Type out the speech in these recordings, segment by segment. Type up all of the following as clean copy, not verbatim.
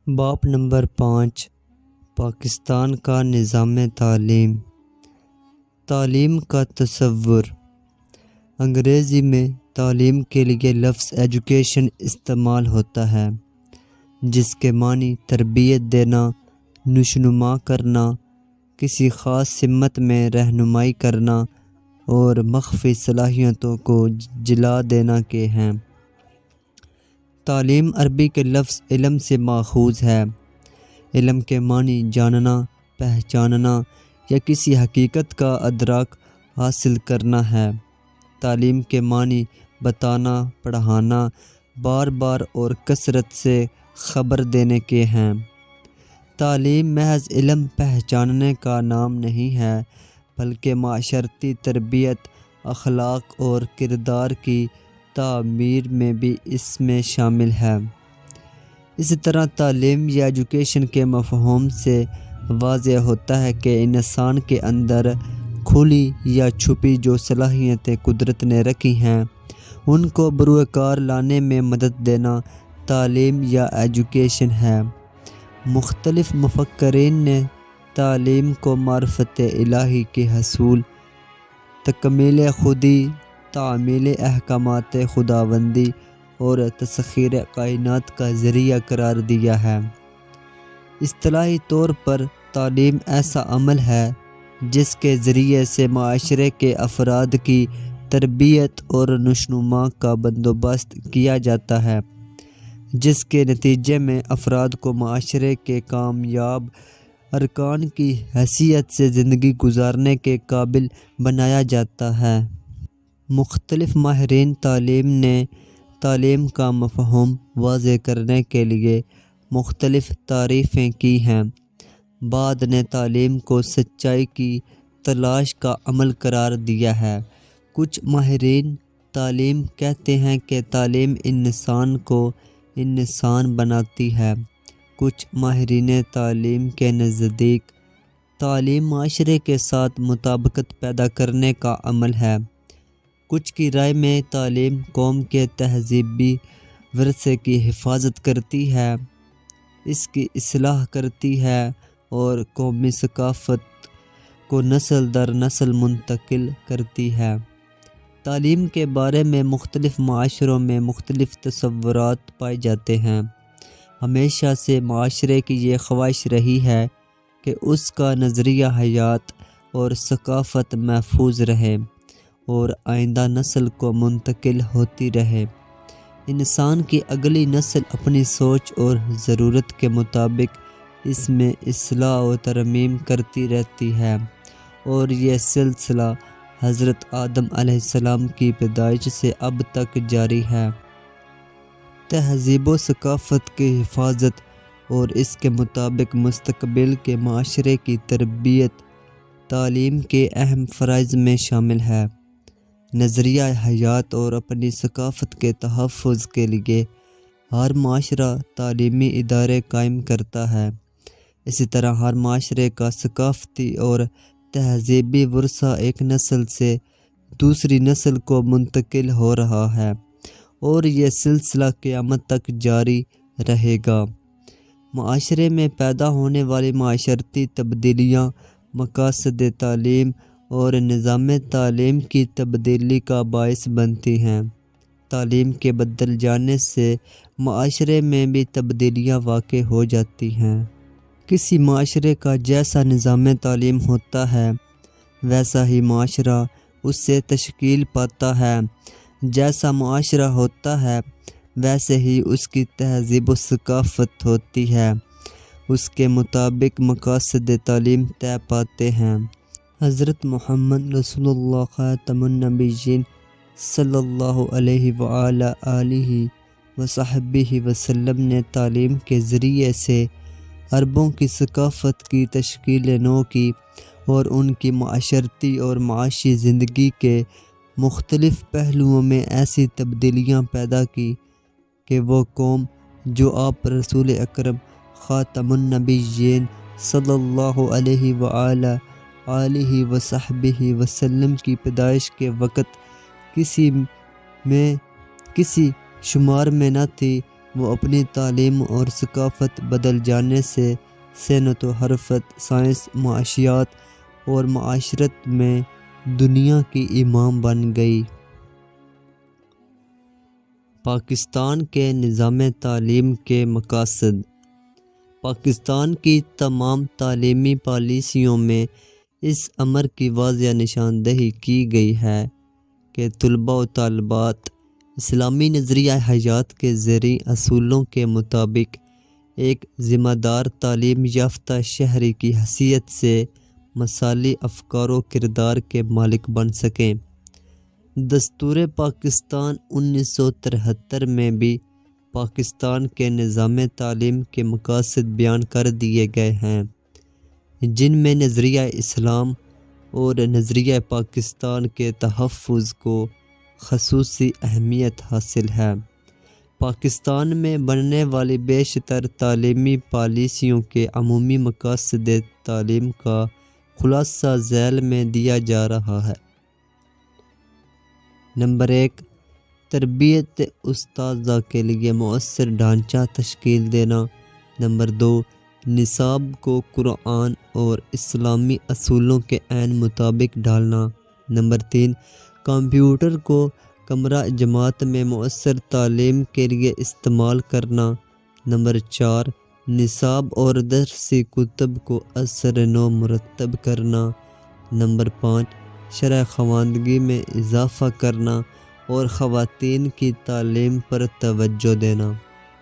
باب نمبر 5 پاکستان کا نظام تعلیم۔ تعلیم کا تصور۔ انگریزی میں تعلیم کے لیے لفظ ایجوکیشن استعمال ہوتا ہے، جس کے معنی تربیت دینا، نشوونما کرنا، کسی خاص سمت میں رہنمائی کرنا اور مخفی صلاحیتوں کو جلا دینا کے ہیں۔ تعلیم عربی کے لفظ علم سے ماخوذ ہے۔ علم کے معنی جاننا، پہچاننا یا کسی حقیقت کا ادراک حاصل کرنا ہے۔ تعلیم کے معنی بتانا، پڑھانا، بار بار اور کثرت سے خبر دینے کے ہیں۔ تعلیم محض علم پہچاننے کا نام نہیں ہے، بلکہ معاشرتی تربیت، اخلاق اور کردار کی تعمیر میں بھی اس میں شامل ہے۔ اسی طرح تعلیم یا ایجوکیشن کے مفہوم سے واضح ہوتا ہے کہ انسان کے اندر کھلی یا چھپی جو صلاحیتیں قدرت نے رکھی ہیں، ان کو بروئے کار لانے میں مدد دینا تعلیم یا ایجوکیشن ہے۔ مختلف مفکرین نے تعلیم کو معرفت الہی کے حصول، تکمیل خودی، تعمیل احکامات خداوندی اور تسخیر کائنات کا ذریعہ قرار دیا ہے۔ اصطلاحی طور پر تعلیم ایسا عمل ہے جس کے ذریعے سے معاشرے کے افراد کی تربیت اور نشوونما کا بندوبست کیا جاتا ہے، جس کے نتیجے میں افراد کو معاشرے کے کامیاب ارکان کی حیثیت سے زندگی گزارنے کے قابل بنایا جاتا ہے۔ مختلف ماہرین تعلیم نے تعلیم کا مفہوم واضح کرنے کے لیے مختلف تعریفیں کی ہیں۔ بعض نے تعلیم کو سچائی کی تلاش کا عمل قرار دیا ہے۔ کچھ ماہرین تعلیم کہتے ہیں کہ تعلیم انسان کو انسان بناتی ہے۔ کچھ ماہرین تعلیم کے نزدیک تعلیم معاشرے کے ساتھ مطابقت پیدا کرنے کا عمل ہے۔ کچھ کی رائے میں تعلیم قوم کے تہذیبی ورثے کی حفاظت کرتی ہے، اس کی اصلاح کرتی ہے اور قومی ثقافت کو نسل در نسل منتقل کرتی ہے۔ تعلیم کے بارے میں مختلف معاشروں میں مختلف تصورات پائے جاتے ہیں۔ ہمیشہ سے معاشرے کی یہ خواہش رہی ہے کہ اس کا نظریہ حیات اور ثقافت محفوظ رہے اور آئندہ نسل کو منتقل ہوتی رہے۔ انسان کی اگلی نسل اپنی سوچ اور ضرورت کے مطابق اس میں اصلاح و ترمیم کرتی رہتی ہے، اور یہ سلسلہ حضرت آدم علیہ السلام کی پیدائش سے اب تک جاری ہے۔ تہذیب و ثقافت کی حفاظت اور اس کے مطابق مستقبل کے معاشرے کی تربیت تعلیم کے اہم فرائض میں شامل ہے۔ نظریہ حیات اور اپنی ثقافت کے تحفظ کے لیے ہر معاشرہ تعلیمی ادارے قائم کرتا ہے۔ اسی طرح ہر معاشرے کا ثقافتی اور تہذیبی ورثہ ایک نسل سے دوسری نسل کو منتقل ہو رہا ہے، اور یہ سلسلہ قیامت تک جاری رہے گا۔ معاشرے میں پیدا ہونے والی معاشرتی تبدیلیاں مقاصد تعلیم اور نظام تعلیم کی تبدیلی کا باعث بنتی ہیں۔ تعلیم کے بدل جانے سے معاشرے میں بھی تبدیلیاں واقع ہو جاتی ہیں۔ کسی معاشرے کا جیسا نظام تعلیم ہوتا ہے، ویسا ہی معاشرہ اس سے تشکیل پاتا ہے۔ جیسا معاشرہ ہوتا ہے، ویسے ہی اس کی تہذیب و ثقافت ہوتی ہے۔ اس کے مطابق مقاصد تعلیم طے پاتے ہیں۔ حضرت محمد رسول اللہ خاتم النبیین صلی اللہ علیہ وآلہ آلہ وصحبہ وسلم نے تعلیم کے ذریعے سے عربوں کی ثقافت کی تشکیل نو کی اور ان کی معاشرتی اور معاشی زندگی کے مختلف پہلوؤں میں ایسی تبدیلیاں پیدا کی کہ وہ قوم جو آپ رسول اکرم خاتم النبیین صلی اللہ علیہ وآلہ آلہ وصحبہ وسلم کی پیدائش کے وقت کسی شمار میں نہ تھی، وہ اپنی تعلیم اور ثقافت بدل جانے سے صنعت و حرفت، سائنس، معاشیات اور معاشرت میں دنیا کی امام بن گئی۔ پاکستان کے نظام تعلیم کے مقاصد۔ پاکستان کی تمام تعلیمی پالیسیوں میں اس امر کی واضح نشاندہی کی گئی ہے کہ طلباء و طالبات اسلامی نظریہ حیات کے زرعی اصولوں کے مطابق ایک ذمہ دار تعلیم یافتہ شہری کی حیثیت سے مثالی افکار و کردار کے مالک بن سکیں۔ دستور پاکستان 1973 میں بھی پاکستان کے نظام تعلیم کے مقاصد بیان کر دیے گئے ہیں، جن میں نظریہ اسلام اور نظریہ پاکستان کے تحفظ کو خصوصی اہمیت حاصل ہے۔ پاکستان میں بننے والی بیشتر تعلیمی پالیسیوں کے عمومی مقاصد تعلیم کا خلاصہ ذیل میں دیا جا رہا ہے۔ نمبر 1، تربیت اساتذہ کے لیے مؤثر ڈھانچہ تشکیل دینا۔ نمبر 2، نصاب کو قرآن اور اسلامی اصولوں کے عین مطابق ڈھالنا۔ نمبر 3، کمپیوٹر کو کمرہ جماعت میں مؤثر تعلیم کے لیے استعمال کرنا۔ نمبر 4، نصاب اور درسی کتب کو ازسر نو مرتب کرنا۔ نمبر 5، شرح خواندگی میں اضافہ کرنا اور خواتین کی تعلیم پر توجہ دینا۔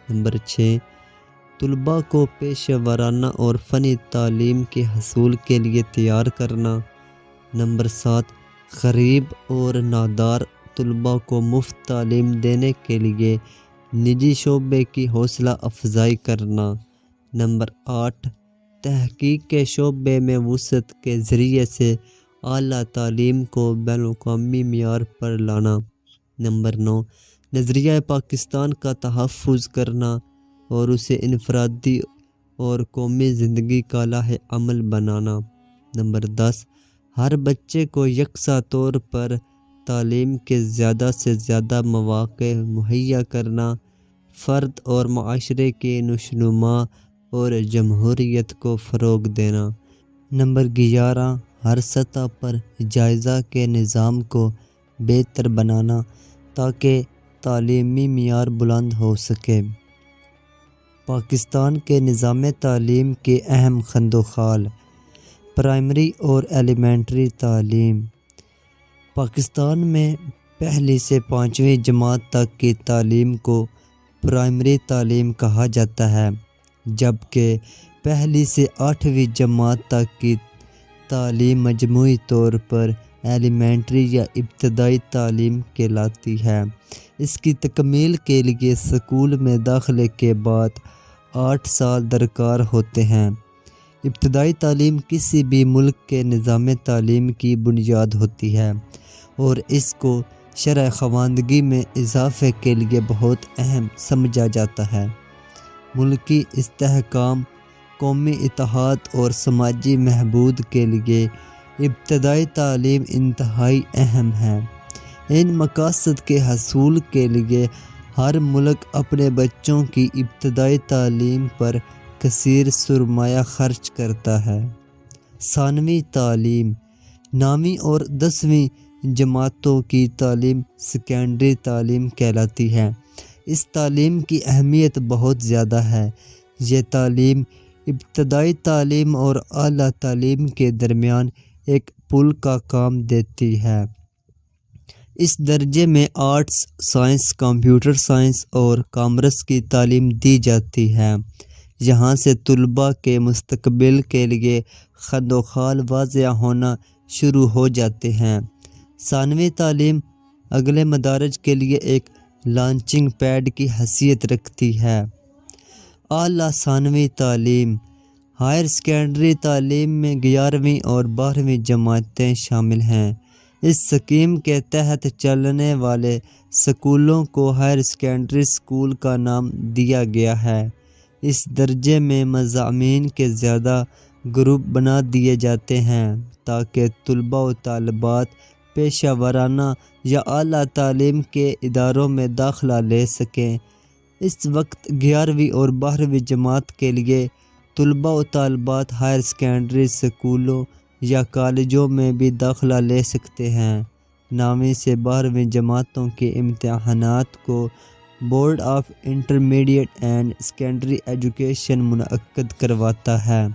نمبر 6، طلباء کو پیشہ ورانہ اور فنی تعلیم کے حصول کے لیے تیار کرنا۔ نمبر 7، غریب اور نادار طلباء کو مفت تعلیم دینے کے لیے نجی شعبے کی حوصلہ افزائی کرنا۔ نمبر 8، تحقیق کے شعبے میں وسعت کے ذریعے سے اعلیٰ تعلیم کو بین الاقوامی معیار پر لانا۔ نمبر 9، نظریہ پاکستان کا تحفظ کرنا اور اسے انفرادی اور قومی زندگی کا لائحہ عمل بنانا۔ نمبر 10، ہر بچے کو یکساں طور پر تعلیم کے زیادہ سے زیادہ مواقع مہیا کرنا، فرد اور معاشرے کی نشوونما اور جمہوریت کو فروغ دینا۔ نمبر 11، ہر سطح پر جائزہ کے نظام کو بہتر بنانا تاکہ تعلیمی معیار بلند ہو سکے۔ پاکستان کے نظام تعلیم کے اہم خند و خال۔ پرائمری اور ایلیمنٹری تعلیم۔ پاکستان میں پہلی سے 5ویں جماعت تک کی تعلیم کو پرائمری تعلیم کہا جاتا ہے، جبکہ پہلی سے 8ویں جماعت تک کی تعلیم مجموعی طور پر ایلیمنٹری یا ابتدائی تعلیم کہلاتی ہے۔ اس کی تکمیل کے لیے اسکول میں داخلے کے بعد 8 سال درکار ہوتے ہیں۔ ابتدائی تعلیم کسی بھی ملک کے نظام تعلیم کی بنیاد ہوتی ہے اور اس کو شرح خواندگی میں اضافے کے لیے بہت اہم سمجھا جاتا ہے۔ ملکی استحکام، قومی اتحاد اور سماجی بہبود کے لیے ابتدائی تعلیم انتہائی اہم ہے۔ ان مقاصد کے حصول کے لیے ہر ملک اپنے بچوں کی ابتدائی تعلیم پر کثیر سرمایہ خرچ کرتا ہے۔ ثانوی تعلیم۔ 9ویں اور 10ویں جماعتوں کی تعلیم سیکنڈری تعلیم کہلاتی ہے۔ اس تعلیم کی اہمیت بہت زیادہ ہے۔ یہ تعلیم ابتدائی تعلیم اور اعلیٰ تعلیم کے درمیان ایک پل کا کام دیتی ہے۔ اس درجے میں آرٹس، سائنس، کمپیوٹر سائنس اور کامرس کی تعلیم دی جاتی ہے۔ یہاں سے طلباء کے مستقبل کے لیے خند و خال واضح ہونا شروع ہو جاتے ہیں۔ ثانوی تعلیم اگلے مدارج کے لیے ایک لانچنگ پیڈ کی حیثیت رکھتی ہے۔ اعلیٰ ثانوی تعلیم۔ ہائر سیکنڈری تعلیم میں 11ویں اور 12ویں جماعتیں شامل ہیں۔ اس اسکیم کے تحت چلنے والے اسکولوں کو ہائر سیکنڈری اسکول کا نام دیا گیا ہے۔ اس درجے میں مضامین کے زیادہ گروپ بنا دیے جاتے ہیں تاکہ طلباء و طالبات پیشہ ورانہ یا اعلیٰ تعلیم کے اداروں میں داخلہ لے سکیں۔ اس وقت 11ویں اور 12ویں جماعت کے لیے طلباء و طالبات ہائر سیکنڈری اسکولوں یا کالجوں میں بھی داخلہ لے سکتے ہیں۔ 9ویں سے 12ویں جماعتوں کے امتحانات کو board of intermediate and secondary education منعقد کرواتا ہے۔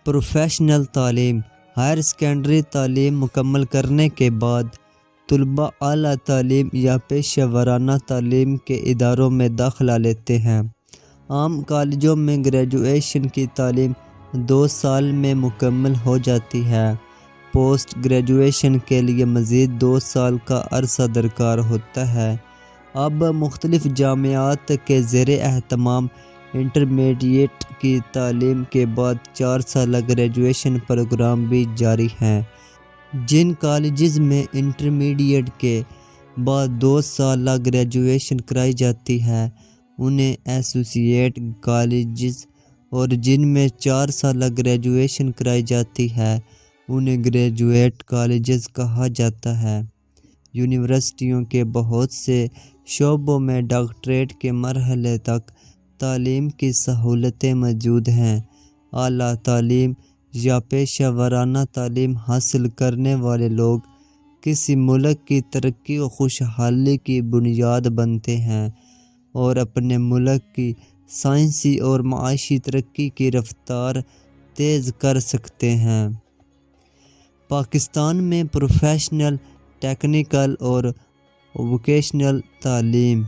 پروفیشنل تعلیم: ہائر سیکنڈری تعلیم مکمل کرنے کے بعد طلباء اعلیٰ تعلیم یا پیشہ ورانہ تعلیم کے اداروں میں داخلہ لیتے ہیں۔ عام کالجوں میں گریجویشن کی تعلیم 2 سال میں مکمل ہو جاتی ہے۔ پوسٹ گریجویشن کے لیے مزید 2 سال کا عرصہ درکار ہوتا ہے۔ اب مختلف جامعات کے زیر اہتمام انٹرمیڈیٹ کی تعلیم کے بعد 4 سالہ گریجویشن پروگرام بھی جاری ہیں۔ جن کالجز میں انٹرمیڈیٹ کے بعد 2 سالہ گریجویشن کرائی جاتی ہے انہیں ایسوسی ایٹ کالجز، اور جن میں 4 سالہ گریجویشن کرائی جاتی ہے انہیں گریجویٹ کالجز کہا جاتا ہے۔ یونیورسٹیوں کے بہت سے شعبوں میں ڈاکٹریٹ کے مرحلے تک تعلیم کی سہولتیں موجود ہیں۔ اعلیٰ تعلیم یا پیشہ ورانہ تعلیم حاصل کرنے والے لوگ کسی ملک کی ترقی و خوشحالی کی بنیاد بنتے ہیں اور اپنے ملک کی سائنسی اور معاشی ترقی کی رفتار تیز کر سکتے ہیں۔ پاکستان میں پروفیشنل، ٹیکنیکل اور ووکیشنل تعلیم۔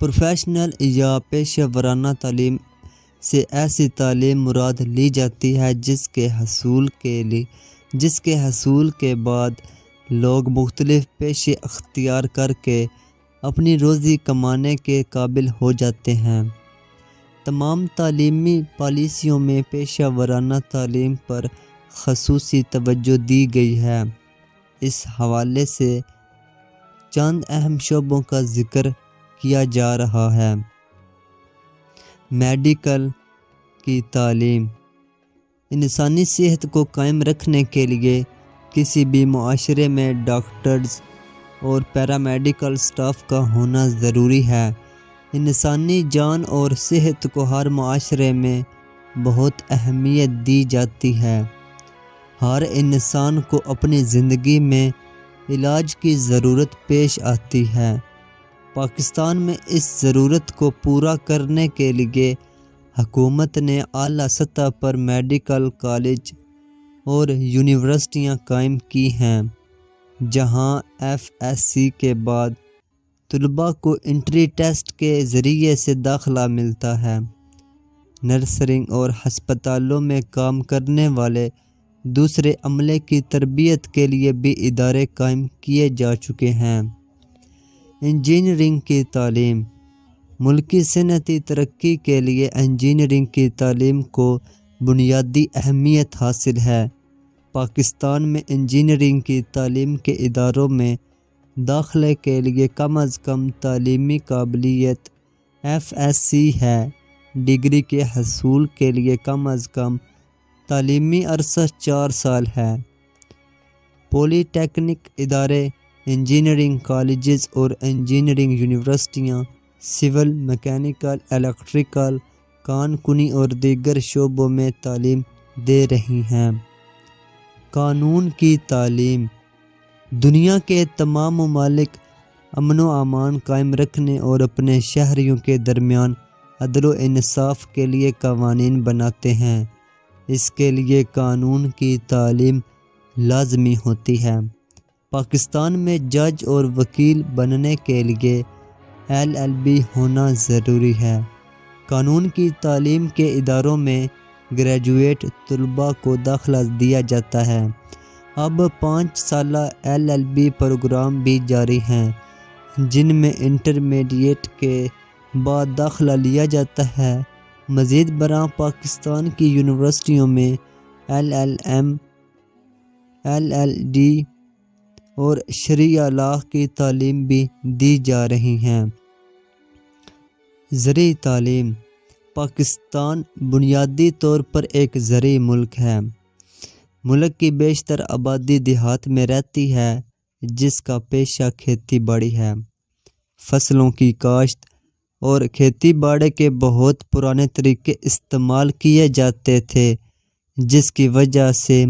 پروفیشنل یا پیشہ ورانہ تعلیم سے ایسی تعلیم مراد لی جاتی ہے جس کے حصول کے بعد لوگ مختلف پیشے اختیار کر کے اپنی روزی کمانے کے قابل ہو جاتے ہیں۔ تمام تعلیمی پالیسیوں میں پیشہ ورانہ تعلیم پر خصوصی توجہ دی گئی ہے۔ اس حوالے سے چند اہم شعبوں کا ذکر کیا جا رہا ہے۔ میڈیکل کی تعلیم: انسانی صحت کو قائم رکھنے کے لیے کسی بھی معاشرے میں ڈاکٹرز اور پیرامیڈیکل سٹاف کا ہونا ضروری ہے۔ انسانی جان اور صحت کو ہر معاشرے میں بہت اہمیت دی جاتی ہے۔ ہر انسان کو اپنی زندگی میں علاج کی ضرورت پیش آتی ہے۔ پاکستان میں اس ضرورت کو پورا کرنے کے لیے حکومت نے اعلیٰ سطح پر میڈیکل کالج اور یونیورسٹیاں قائم کی ہیں، جہاں FSc کے بعد طلباء کو انٹری ٹیسٹ کے ذریعے سے داخلہ ملتا ہے۔ نرسنگ اور ہسپتالوں میں کام کرنے والے دوسرے عملے کی تربیت کے لیے بھی ادارے قائم کیے جا چکے ہیں۔ انجینئرنگ کی تعلیم: ملکی صنعتی ترقی کے لیے انجینئرنگ کی تعلیم کو بنیادی اہمیت حاصل ہے۔ پاکستان میں انجینئرنگ کی تعلیم کے اداروں میں داخلے کے لیے کم از کم تعلیمی قابلیت FSc ہے۔ ڈگری کے حصول کے لیے کم از کم تعلیمی عرصہ 4 سال ہے۔ پولی ٹیکنک ادارے، انجینئرنگ کالجز اور انجینئرنگ یونیورسٹیاں سول، میکینیکل، الیکٹریکل، کان کنی اور دیگر شعبوں میں تعلیم دے رہی ہیں۔ قانون کی تعلیم: دنیا کے تمام ممالک امن و امان قائم رکھنے اور اپنے شہریوں کے درمیان عدل و انصاف کے لیے قوانین بناتے ہیں۔ اس کے لیے قانون کی تعلیم لازمی ہوتی ہے۔ پاکستان میں جج اور وکیل بننے کے لیے LLB ہونا ضروری ہے۔ قانون کی تعلیم کے اداروں میں گریجویٹ طلباء کو داخلہ دیا جاتا ہے۔ اب 5 سالہ LLB پروگرام بھی جاری ہیں، جن میں انٹرمیڈیٹ کے بعد داخلہ لیا جاتا ہے۔ مزید برآں پاکستان کی یونیورسٹیوں میں LLM، LLD اور شرعیہ لاء کی تعلیم بھی دی جا رہی ہیں۔ زرعی تعلیم: پاکستان بنیادی طور پر ایک زرعی ملک ہے۔ ملک کی بیشتر آبادی دیہات میں رہتی ہے، جس کا پیشہ کھیتی باڑی ہے۔ فصلوں کی کاشت اور کھیتی باڑی کے بہت پرانے طریقے استعمال کیے جاتے تھے، جس کی وجہ سے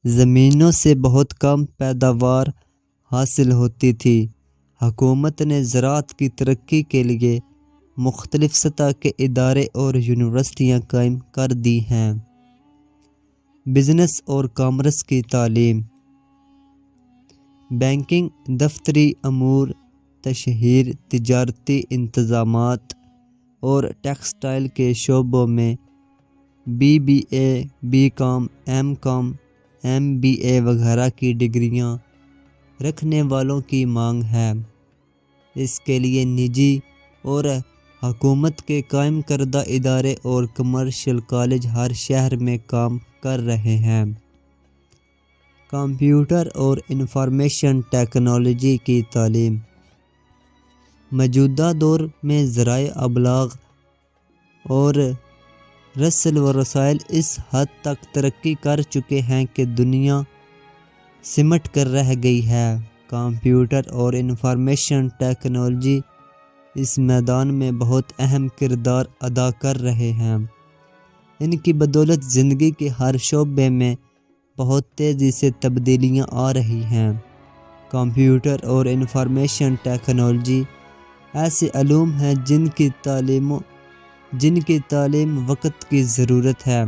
زمینوں سے بہت کم پیداوار حاصل ہوتی تھی۔ حکومت نے زراعت کی ترقی کے لیے مختلف سطح کے ادارے اور یونیورسٹیاں قائم کر دی ہیں۔ بزنس اور کامرس کی تعلیم، بینکنگ، دفتری امور، تشہیر، تجارتی انتظامات اور ٹیکسٹائل کے شعبوں میں BBA، BCom، MCom، MBA وغیرہ کی ڈگریاں رکھنے والوں کی مانگ ہے۔ اس کے لیے نجی اور حکومت کے قائم کردہ ادارے اور کمرشل کالج ہر شہر میں کام کر رہے ہیں۔ کمپیوٹر اور انفارمیشن ٹیکنالوجی کی تعلیم، موجودہ دور میں ذرائع ابلاغ اور رسل و رسائل اس حد تک ترقی کر چکے ہیں کہ دنیا سمٹ کر رہ گئی ہے۔ کمپیوٹر اور انفارمیشن ٹیکنالوجی اس میدان میں بہت اہم کردار ادا کر رہے ہیں۔ ان کی بدولت زندگی کے ہر شعبے میں بہت تیزی سے تبدیلیاں آ رہی ہیں۔ کمپیوٹر اور انفارمیشن ٹیکنالوجی ایسے علوم ہیں جن کی تعلیم وقت کی ضرورت ہے۔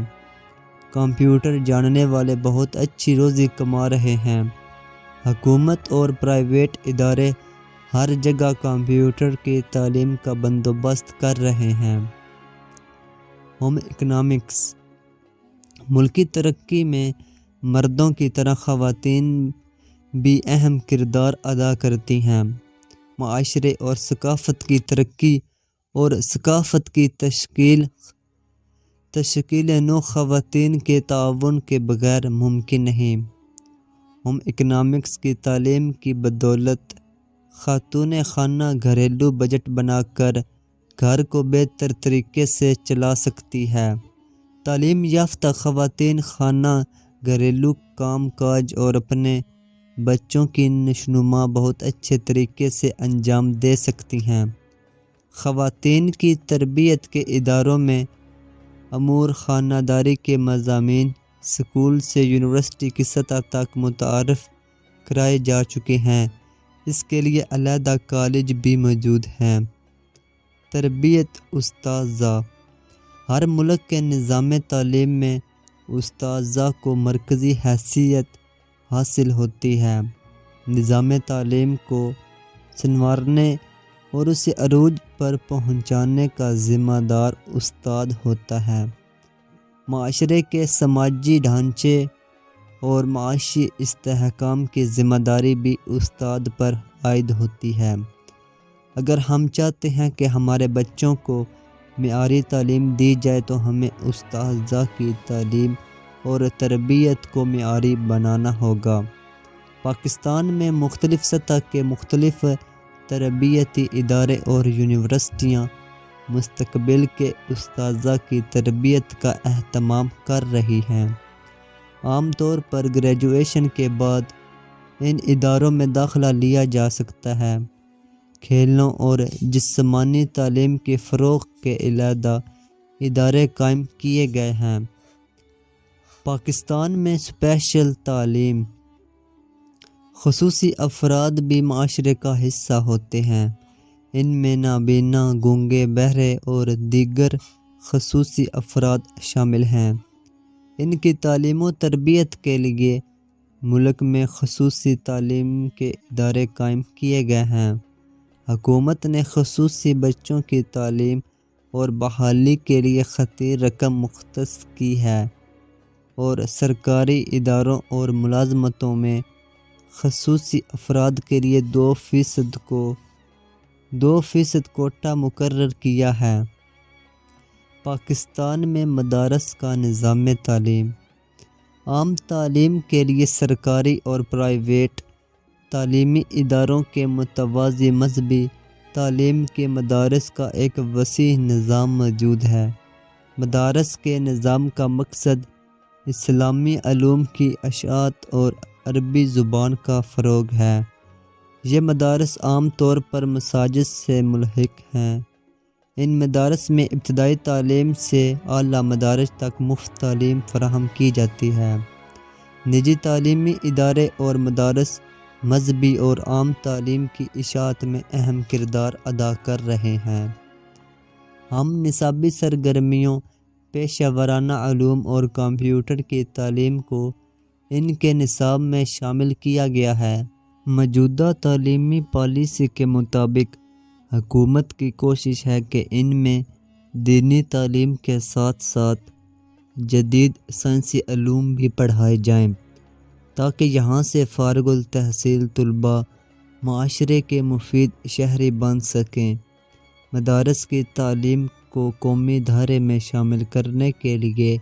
کمپیوٹر جاننے والے بہت اچھی روزی کما رہے ہیں۔ حکومت اور پرائیویٹ ادارے ہر جگہ کمپیوٹر کی تعلیم کا بندوبست کر رہے ہیں۔ ہوم اکنامکس، ملکی ترقی میں مردوں کی طرح خواتین بھی اہم کردار ادا کرتی ہیں۔ معاشرے اور ثقافت کی ترقی اور ثقافت کی تشکیل نو خواتین کے تعاون کے بغیر ممکن نہیں۔ ہوم اکنامکس کی تعلیم کی بدولت خاتون خانہ گھریلو بجٹ بنا کر گھر کو بہتر طریقے سے چلا سکتی ہے۔ تعلیم یافتہ خواتین خانہ گھریلو کام کاج اور اپنے بچوں کی نشوونما بہت اچھے طریقے سے انجام دے سکتی ہیں۔ خواتین کی تربیت کے اداروں میں امور خانہ داری کے مضامین اسکول سے یونیورسٹی کی سطح تک متعارف کرائے جا چکے ہیں۔ اس کے لیے علیحدہ کالج بھی موجود ہیں۔ تربیت اساتذہ، ہر ملک کے نظام تعلیم میں اساتذہ کو مرکزی حیثیت حاصل ہوتی ہے۔ نظام تعلیم کو سنوارنے اور اسے عروج پر پہنچانے کا ذمہ دار استاد ہوتا ہے۔ معاشرے کے سماجی ڈھانچے اور معاشی استحکام کی ذمہ داری بھی استاد پر عائد ہوتی ہے۔ اگر ہم چاہتے ہیں کہ ہمارے بچوں کو معیاری تعلیم دی جائے تو ہمیں اساتذہ کی تعلیم اور تربیت کو معیاری بنانا ہوگا۔ پاکستان میں مختلف سطح کے مختلف تربیتی ادارے اور یونیورسٹیاں مستقبل کے اساتذہ کی تربیت کا اہتمام کر رہی ہیں۔ عام طور پر گریجویشن کے بعد ان اداروں میں داخلہ لیا جا سکتا ہے۔ کھیلوں اور جسمانی تعلیم کے فروغ کے علیحدہ ادارے قائم کیے گئے ہیں۔ پاکستان میں اسپیشل تعلیم، خصوصی افراد بھی معاشرے کا حصہ ہوتے ہیں۔ ان میں نابینا، گونگے، بہرے اور دیگر خصوصی افراد شامل ہیں۔ ان کی تعلیم و تربیت کے لیے ملک میں خصوصی تعلیم کے ادارے قائم کیے گئے ہیں۔ حکومت نے خصوصی بچوں کی تعلیم اور بحالی کے لیے خطیر رقم مختص کی ہے اور سرکاری اداروں اور ملازمتوں میں خصوصی افراد کے لیے 2% کوٹا مقرر کیا ہے۔ پاکستان میں مدارس کا نظام تعلیم، عام تعلیم کے لیے سرکاری اور پرائیویٹ تعلیمی اداروں کے متوازی مذہبی تعلیم کے مدارس کا ایک وسیع نظام موجود ہے۔ مدارس کے نظام کا مقصد اسلامی علوم کی اشاعت اور عربی زبان کا فروغ ہے۔ یہ مدارس عام طور پر مساجد سے ملحق ہیں۔ ان مدارس میں ابتدائی تعلیم سے اعلیٰ مدارس تک مفت تعلیم فراہم کی جاتی ہے۔ نجی تعلیمی ادارے اور مدارس مذہبی اور عام تعلیم کی اشاعت میں اہم کردار ادا کر رہے ہیں۔ ہم نصابی سرگرمیوں، پیشہ ورانہ علوم اور کمپیوٹر کی تعلیم کو ان کے نصاب میں شامل کیا گیا ہے۔ موجودہ تعلیمی پالیسی کے مطابق حکومت کی کوشش ہے کہ ان میں دینی تعلیم کے ساتھ ساتھ جدید سائنسی علوم بھی پڑھائے جائیں تاکہ یہاں سے فارغ التحصیل طلباء معاشرے کے مفید شہری بن سکیں۔ مدارس کی تعلیم کو قومی دھارے میں شامل کرنے کے لیے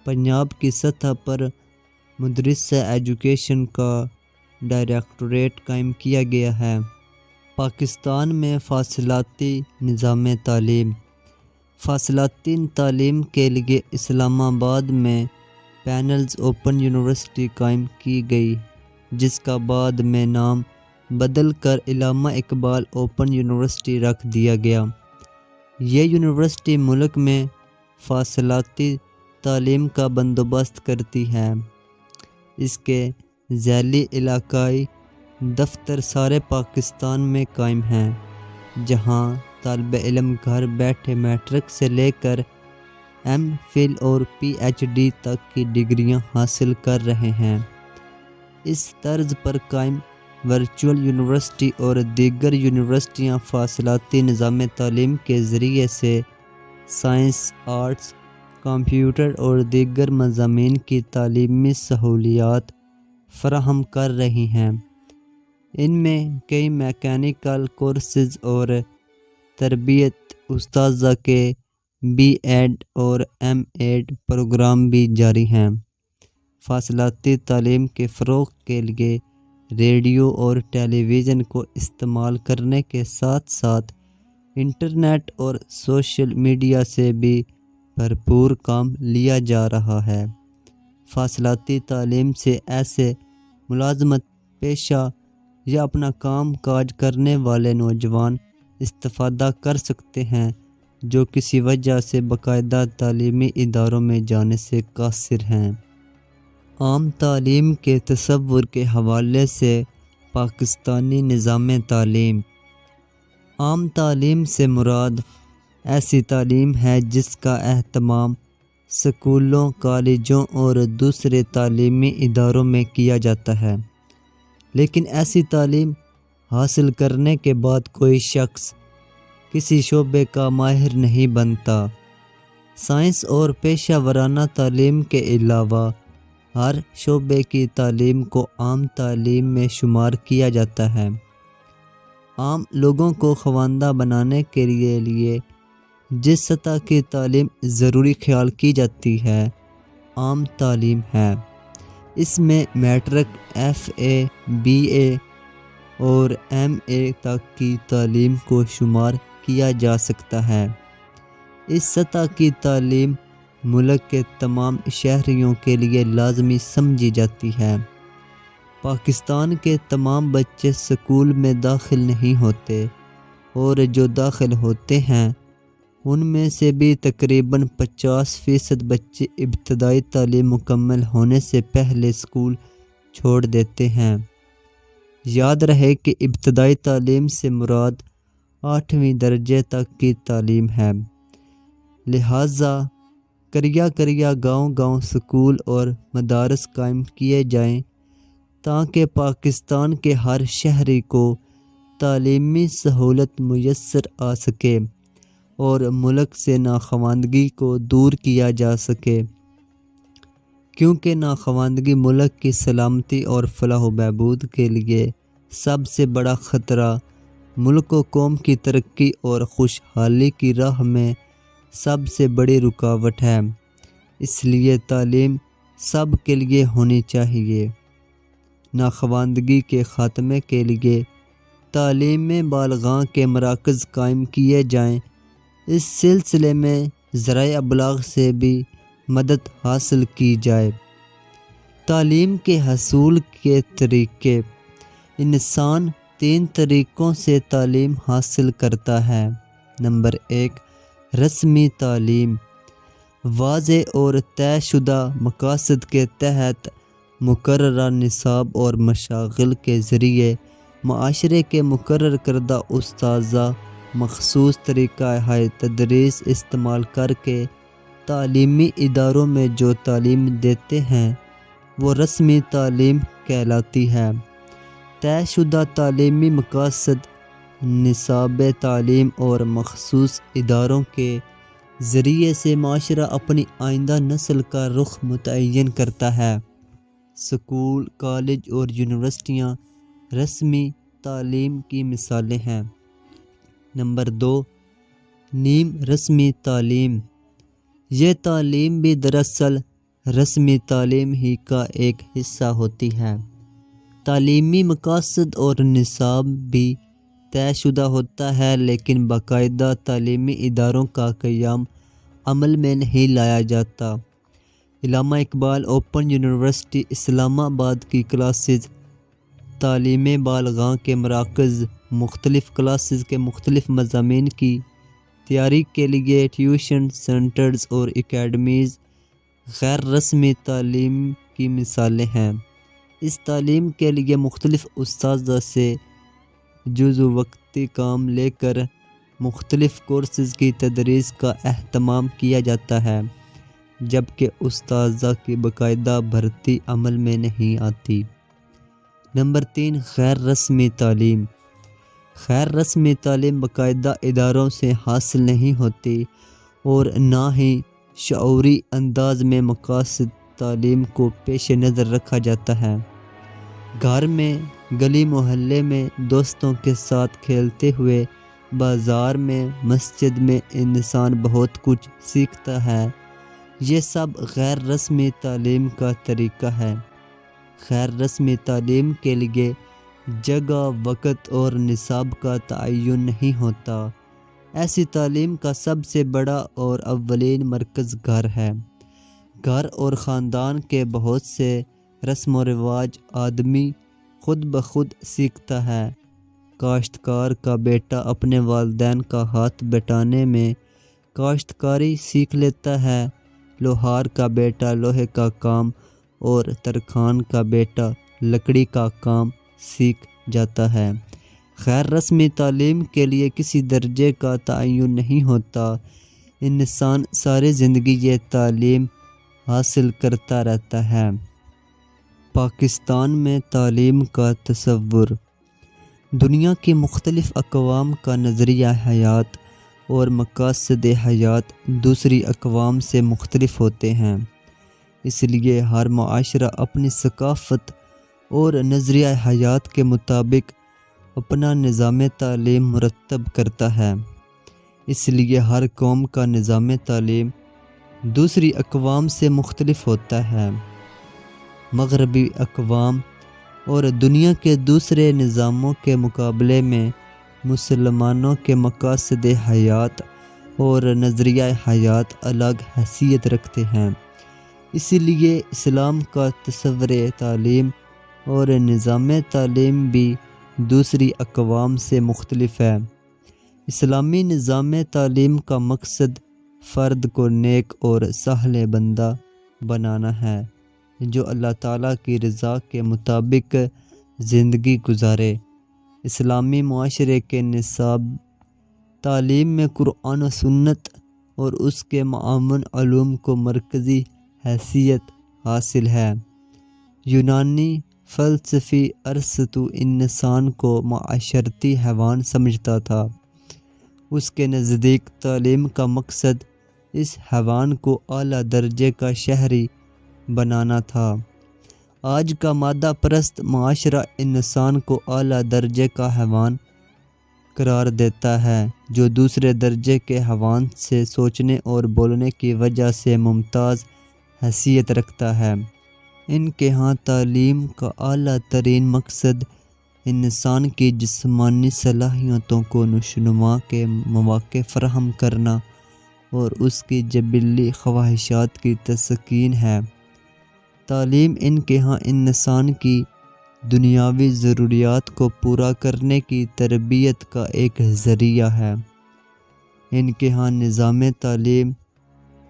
پنجاب کی سطح پر مدرسہ ایجوکیشن کا ڈائریکٹوریٹ قائم کیا گیا ہے۔ پاکستان میں فاصلاتی نظام تعلیم۔ فاصلاتی تعلیم کے لیے اسلام آباد میں پینلز اوپن یونیورسٹی قائم کی گئی، جس کا بعد میں نام بدل کر علامہ اقبال اوپن یونیورسٹی رکھ دیا گیا۔ یہ یونیورسٹی ملک میں فاصلاتی تعلیم کا بندوبست کرتی ہے۔ اس کے ذیلی علاقائی دفتر سارے پاکستان میں قائم ہیں، جہاں طالب علم گھر بیٹھے میٹرک سے لے کر ایم فل اور پی ایچ ڈی تک کی ڈگریاں حاصل کر رہے ہیں۔ اس طرز پر قائم ورچوئل یونیورسٹی اور دیگر یونیورسٹیاں فاصلاتی نظام تعلیم کے ذریعے سے سائنس، آرٹس، کمپیوٹر اور دیگر مضامین کی تعلیمی سہولیات فراہم کر رہی ہیں۔ ان میں کئی میکینیکل کورسز اور تربیت اساتذہ کے بی ایڈ اور ایم ایڈ پروگرام بھی جاری ہیں۔ فاصلاتی تعلیم کے فروغ کے لیے ریڈیو اور ٹیلی ویژن کو استعمال کرنے کے ساتھ ساتھ انٹرنیٹ اور سوشل میڈیا سے بھی بھرپور کام لیا جا رہا ہے۔ فاصلاتی تعلیم سے ایسے ملازمت پیشہ یا اپنا کام کاج کرنے والے نوجوان استفادہ کر سکتے ہیں جو کسی وجہ سے باقاعدہ تعلیمی اداروں میں جانے سے قاصر ہیں۔ عام تعلیم کے تصور کے حوالے سے پاکستانی نظام تعلیم۔ عام تعلیم سے مراد ایسی تعلیم ہے جس کا اہتمام اسکولوں، کالجوں اور دوسرے تعلیمی اداروں میں کیا جاتا ہے، لیکن ایسی تعلیم حاصل کرنے کے بعد کوئی شخص کسی شعبے کا ماہر نہیں بنتا۔ سائنس اور پیشہ ورانہ تعلیم کے علاوہ ہر شعبے کی تعلیم کو عام تعلیم میں شمار کیا جاتا ہے۔ عام لوگوں کو خواندہ بنانے کے لیے جس سطح کی تعلیم ضروری خیال کی جاتی ہے، عام تعلیم ہے۔ اس میں میٹرک، ایف اے، بی اے اور ایم اے تک کی تعلیم کو شمار کیا جا سکتا ہے۔ اس سطح کی تعلیم ملک کے تمام شہریوں کے لیے لازمی سمجھی جاتی ہے۔ پاکستان کے تمام بچے اسکول میں داخل نہیں ہوتے، اور جو داخل ہوتے ہیں ان میں سے بھی تقریباً 50% بچے ابتدائی تعلیم مکمل ہونے سے پہلے اسکول چھوڑ دیتے ہیں۔ یاد رہے کہ ابتدائی تعلیم سے مراد 8ویں درجے تک کی تعلیم ہے، لہٰذا قریہ گاؤں اسکول اور مدارس قائم کیے جائیں تاکہ پاکستان کے ہر شہری کو تعلیمی سہولت میسر آ سکے اور ملک سے ناخواندگی کو دور کیا جا سکے، کیونکہ ناخواندگی ملک کی سلامتی اور فلاح و بہبود کے لیے سب سے بڑا خطرہ، ملک و قوم کی ترقی اور خوشحالی کی راہ میں سب سے بڑی رکاوٹ ہے۔ اس لیے تعلیم سب کے لیے ہونی چاہیے۔ ناخواندگی کے خاتمے کے لیے تعلیم بالغاں کے مراکز قائم کیے جائیں۔ اس سلسلے میں ذرائع ابلاغ سے بھی مدد حاصل کی جائے۔ تعلیم کے حصول کے طریقے۔ انسان 3 طریقوں سے تعلیم حاصل کرتا ہے۔ نمبر 1، رسمی تعلیم۔ واضح اور طے شدہ مقاصد کے تحت مقررہ نصاب اور مشاغل کے ذریعے معاشرے کے مقرر کردہ اساتذہ مخصوص طریقہ تدریس استعمال کر کے تعلیمی اداروں میں جو تعلیم دیتے ہیں وہ رسمی تعلیم کہلاتی ہے۔ طے شدہ تعلیمی مقاصد، نصاب تعلیم اور مخصوص اداروں کے ذریعے سے معاشرہ اپنی آئندہ نسل کا رخ متعین کرتا ہے۔ اسکول، کالج اور یونیورسٹیاں رسمی تعلیم کی مثالیں ہیں۔ نمبر 2، نیم رسمی تعلیم۔ یہ تعلیم بھی دراصل رسمی تعلیم ہی کا ایک حصہ ہوتی ہے۔ تعلیمی مقاصد اور نصاب بھی طے شدہ ہوتا ہے، لیکن باقاعدہ تعلیمی اداروں کا قیام عمل میں نہیں لایا جاتا۔ علامہ اقبال اوپن یونیورسٹی اسلام آباد کی کلاسز، تعلیم بالغاں کے مراکز، مختلف کلاسز کے مختلف مضامین کی تیاری کے لیے ٹیوشن سینٹرز اور اکیڈمیز غیر رسمی تعلیم کی مثالیں ہیں۔ اس تعلیم کے لیے مختلف اساتذہ سے جزو وقتی کام لے کر مختلف کورسز کی تدریس کا اہتمام کیا جاتا ہے، جبکہ اساتذہ کی باقاعدہ بھرتی عمل میں نہیں آتی۔ نمبر 3، غیر رسمی تعلیم۔ غیر رسمی تعلیم باقاعدہ اداروں سے حاصل نہیں ہوتی اور نہ ہی شعوری انداز میں مقاصد تعلیم کو پیش نظر رکھا جاتا ہے۔ گھر میں، گلی محلے میں، دوستوں کے ساتھ کھیلتے ہوئے، بازار میں، مسجد میں انسان بہت کچھ سیکھتا ہے۔ یہ سب غیر رسمی تعلیم کا طریقہ ہے۔ غیر رسمی تعلیم کے لیے جگہ، وقت اور نصاب کا تعین نہیں ہوتا۔ ایسی تعلیم کا سب سے بڑا اور اولین مرکز گھر ہے۔ گھر اور خاندان کے بہت سے رسم و رواج آدمی خود بخود سیکھتا ہے۔ کاشتکار کا بیٹا اپنے والدین کا ہاتھ بٹانے میں کاشتکاری سیکھ لیتا ہے، لوہار کا بیٹا لوہے کا کام اور ترکھان کا بیٹا لکڑی کا کام سیکھ جاتا ہے۔ غیر رسمی تعلیم کے لیے کسی درجے کا تعین نہیں ہوتا۔ انسان ساری زندگی یہ تعلیم حاصل کرتا رہتا ہے۔ پاکستان میں تعلیم کا تصور۔ دنیا کی مختلف اقوام کا نظریہ حیات اور مقاصد حیات دوسری اقوام سے مختلف ہوتے ہیں، اس لیے ہر معاشرہ اپنی ثقافت اور نظریہ حیات کے مطابق اپنا نظام تعلیم مرتب کرتا ہے۔ اس لیے ہر قوم کا نظام تعلیم دوسری اقوام سے مختلف ہوتا ہے۔ مغربی اقوام اور دنیا کے دوسرے نظاموں کے مقابلے میں مسلمانوں کے مقاصد حیات اور نظریہ حیات الگ حیثیت رکھتے ہیں۔ اسی لیے اسلام کا تصور تعلیم اور نظام تعلیم بھی دوسری اقوام سے مختلف ہے۔ اسلامی نظام تعلیم کا مقصد فرد کو نیک اور صالح بندہ بنانا ہے، جو اللہ تعالیٰ کی رضا کے مطابق زندگی گزارے۔ اسلامی معاشرے کے نصاب تعلیم میں قرآن و سنت اور اس کے معاون علوم کو مرکزی حیثیت حاصل ہے۔ یونانی فلسفی ارسطو انسان کو معاشرتی حیوان سمجھتا تھا۔ اس کے نزدیک تعلیم کا مقصد اس حیوان کو اعلیٰ درجے کا شہری بنانا تھا۔ آج کا مادہ پرست معاشرہ انسان کو اعلیٰ درجے کا حیوان قرار دیتا ہے، جو دوسرے درجے کے حیوان سے سوچنے اور بولنے کی وجہ سے ممتاز حیثیت رکھتا ہے۔ ان کے ہاں تعلیم کا اعلیٰ ترین مقصد انسان کی جسمانی صلاحیتوں کو نشوونما کے مواقع فراہم کرنا اور اس کی جبلی خواہشات کی تسکین ہے۔ تعلیم ان کے ہاں انسان کی دنیاوی ضروریات کو پورا کرنے کی تربیت کا ایک ذریعہ ہے۔ ان کے ہاں نظام تعلیم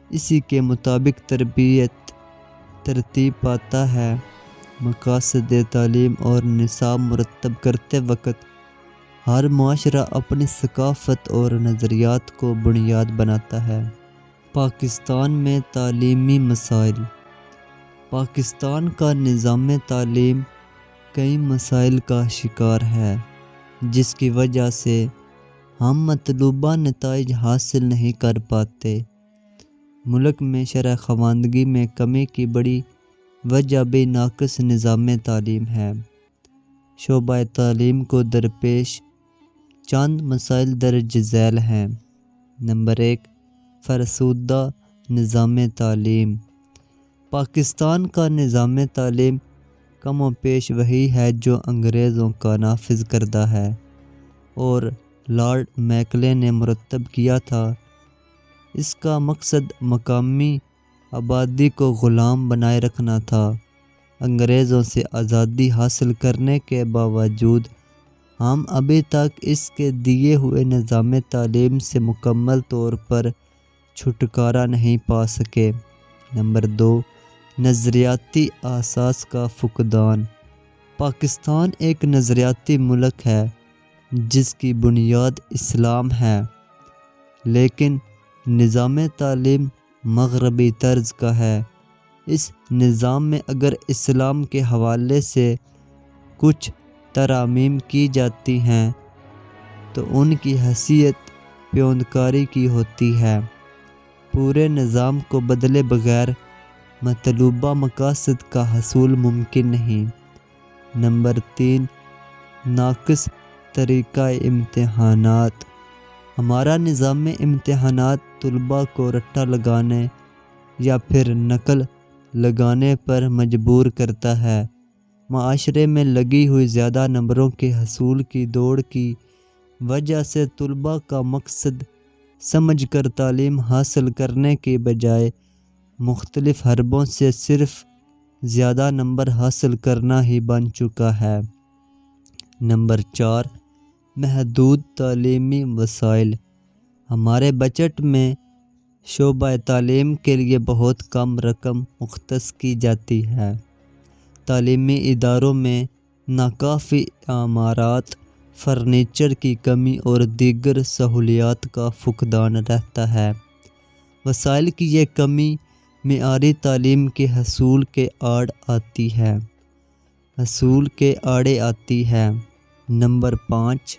اسی کے مطابق ترتیب پاتا ہے۔ مقاصد تعلیم اور نصاب مرتب کرتے وقت ہر معاشرہ اپنی ثقافت اور نظریات کو بنیاد بناتا ہے۔ پاکستان میں تعلیمی مسائل۔ پاکستان کا نظام تعلیم کئی مسائل کا شکار ہے، جس کی وجہ سے ہم مطلوبہ نتائج حاصل نہیں کر پاتے۔ ملک میں شرح خواندگی میں کمی کی بڑی وجہ بھی ناقص نظام تعلیم ہے۔ شعبہ تعلیم کو درپیش چند مسائل درج ذیل ہیں۔ نمبر 1، فرسودہ نظام تعلیم۔ پاکستان کا نظام تعلیم کم و بیش وہی ہے جو انگریزوں کا نافذ کردہ ہے اور لارڈ میکلے نے مرتب کیا تھا۔ اس کا مقصد مقامی آبادی کو غلام بنائے رکھنا تھا۔ انگریزوں سے آزادی حاصل کرنے کے باوجود ہم ابھی تک اس کے دیے ہوئے نظام تعلیم سے مکمل طور پر چھٹکارا نہیں پا سکے۔ نمبر 2، نظریاتی اساس کا فقدان۔ پاکستان ایک نظریاتی ملک ہے جس کی بنیاد اسلام ہے، لیکن نظام تعلیم مغربی طرز کا ہے۔ اس نظام میں اگر اسلام کے حوالے سے کچھ ترامیم کی جاتی ہیں تو ان کی حیثیت پیوندکاری کی ہوتی ہے۔ پورے نظام کو بدلے بغیر مطلوبہ مقاصد کا حصول ممکن نہیں۔ نمبر 3، ناقص طریقہ امتحانات۔ ہمارا نظام امتحانات طلباء کو رٹا لگانے یا پھر نقل لگانے پر مجبور کرتا ہے۔ معاشرے میں لگی ہوئی زیادہ نمبروں کے حصول کی دوڑ کی وجہ سے طلباء کا مقصد سمجھ کر تعلیم حاصل کرنے کی بجائے مختلف حربوں سے صرف زیادہ نمبر حاصل کرنا ہی بن چکا ہے۔ نمبر 4، محدود تعلیمی وسائل۔ ہمارے بجٹ میں شعبہ تعلیم کے لیے بہت کم رقم مختص کی جاتی ہے۔ تعلیمی اداروں میں ناکافی عمارات، فرنیچر کی کمی اور دیگر سہولیات کا فقدان رہتا ہے۔ وسائل کی یہ کمی معیاری تعلیم کے حصول کے آڑے آتی ہے۔ نمبر 5،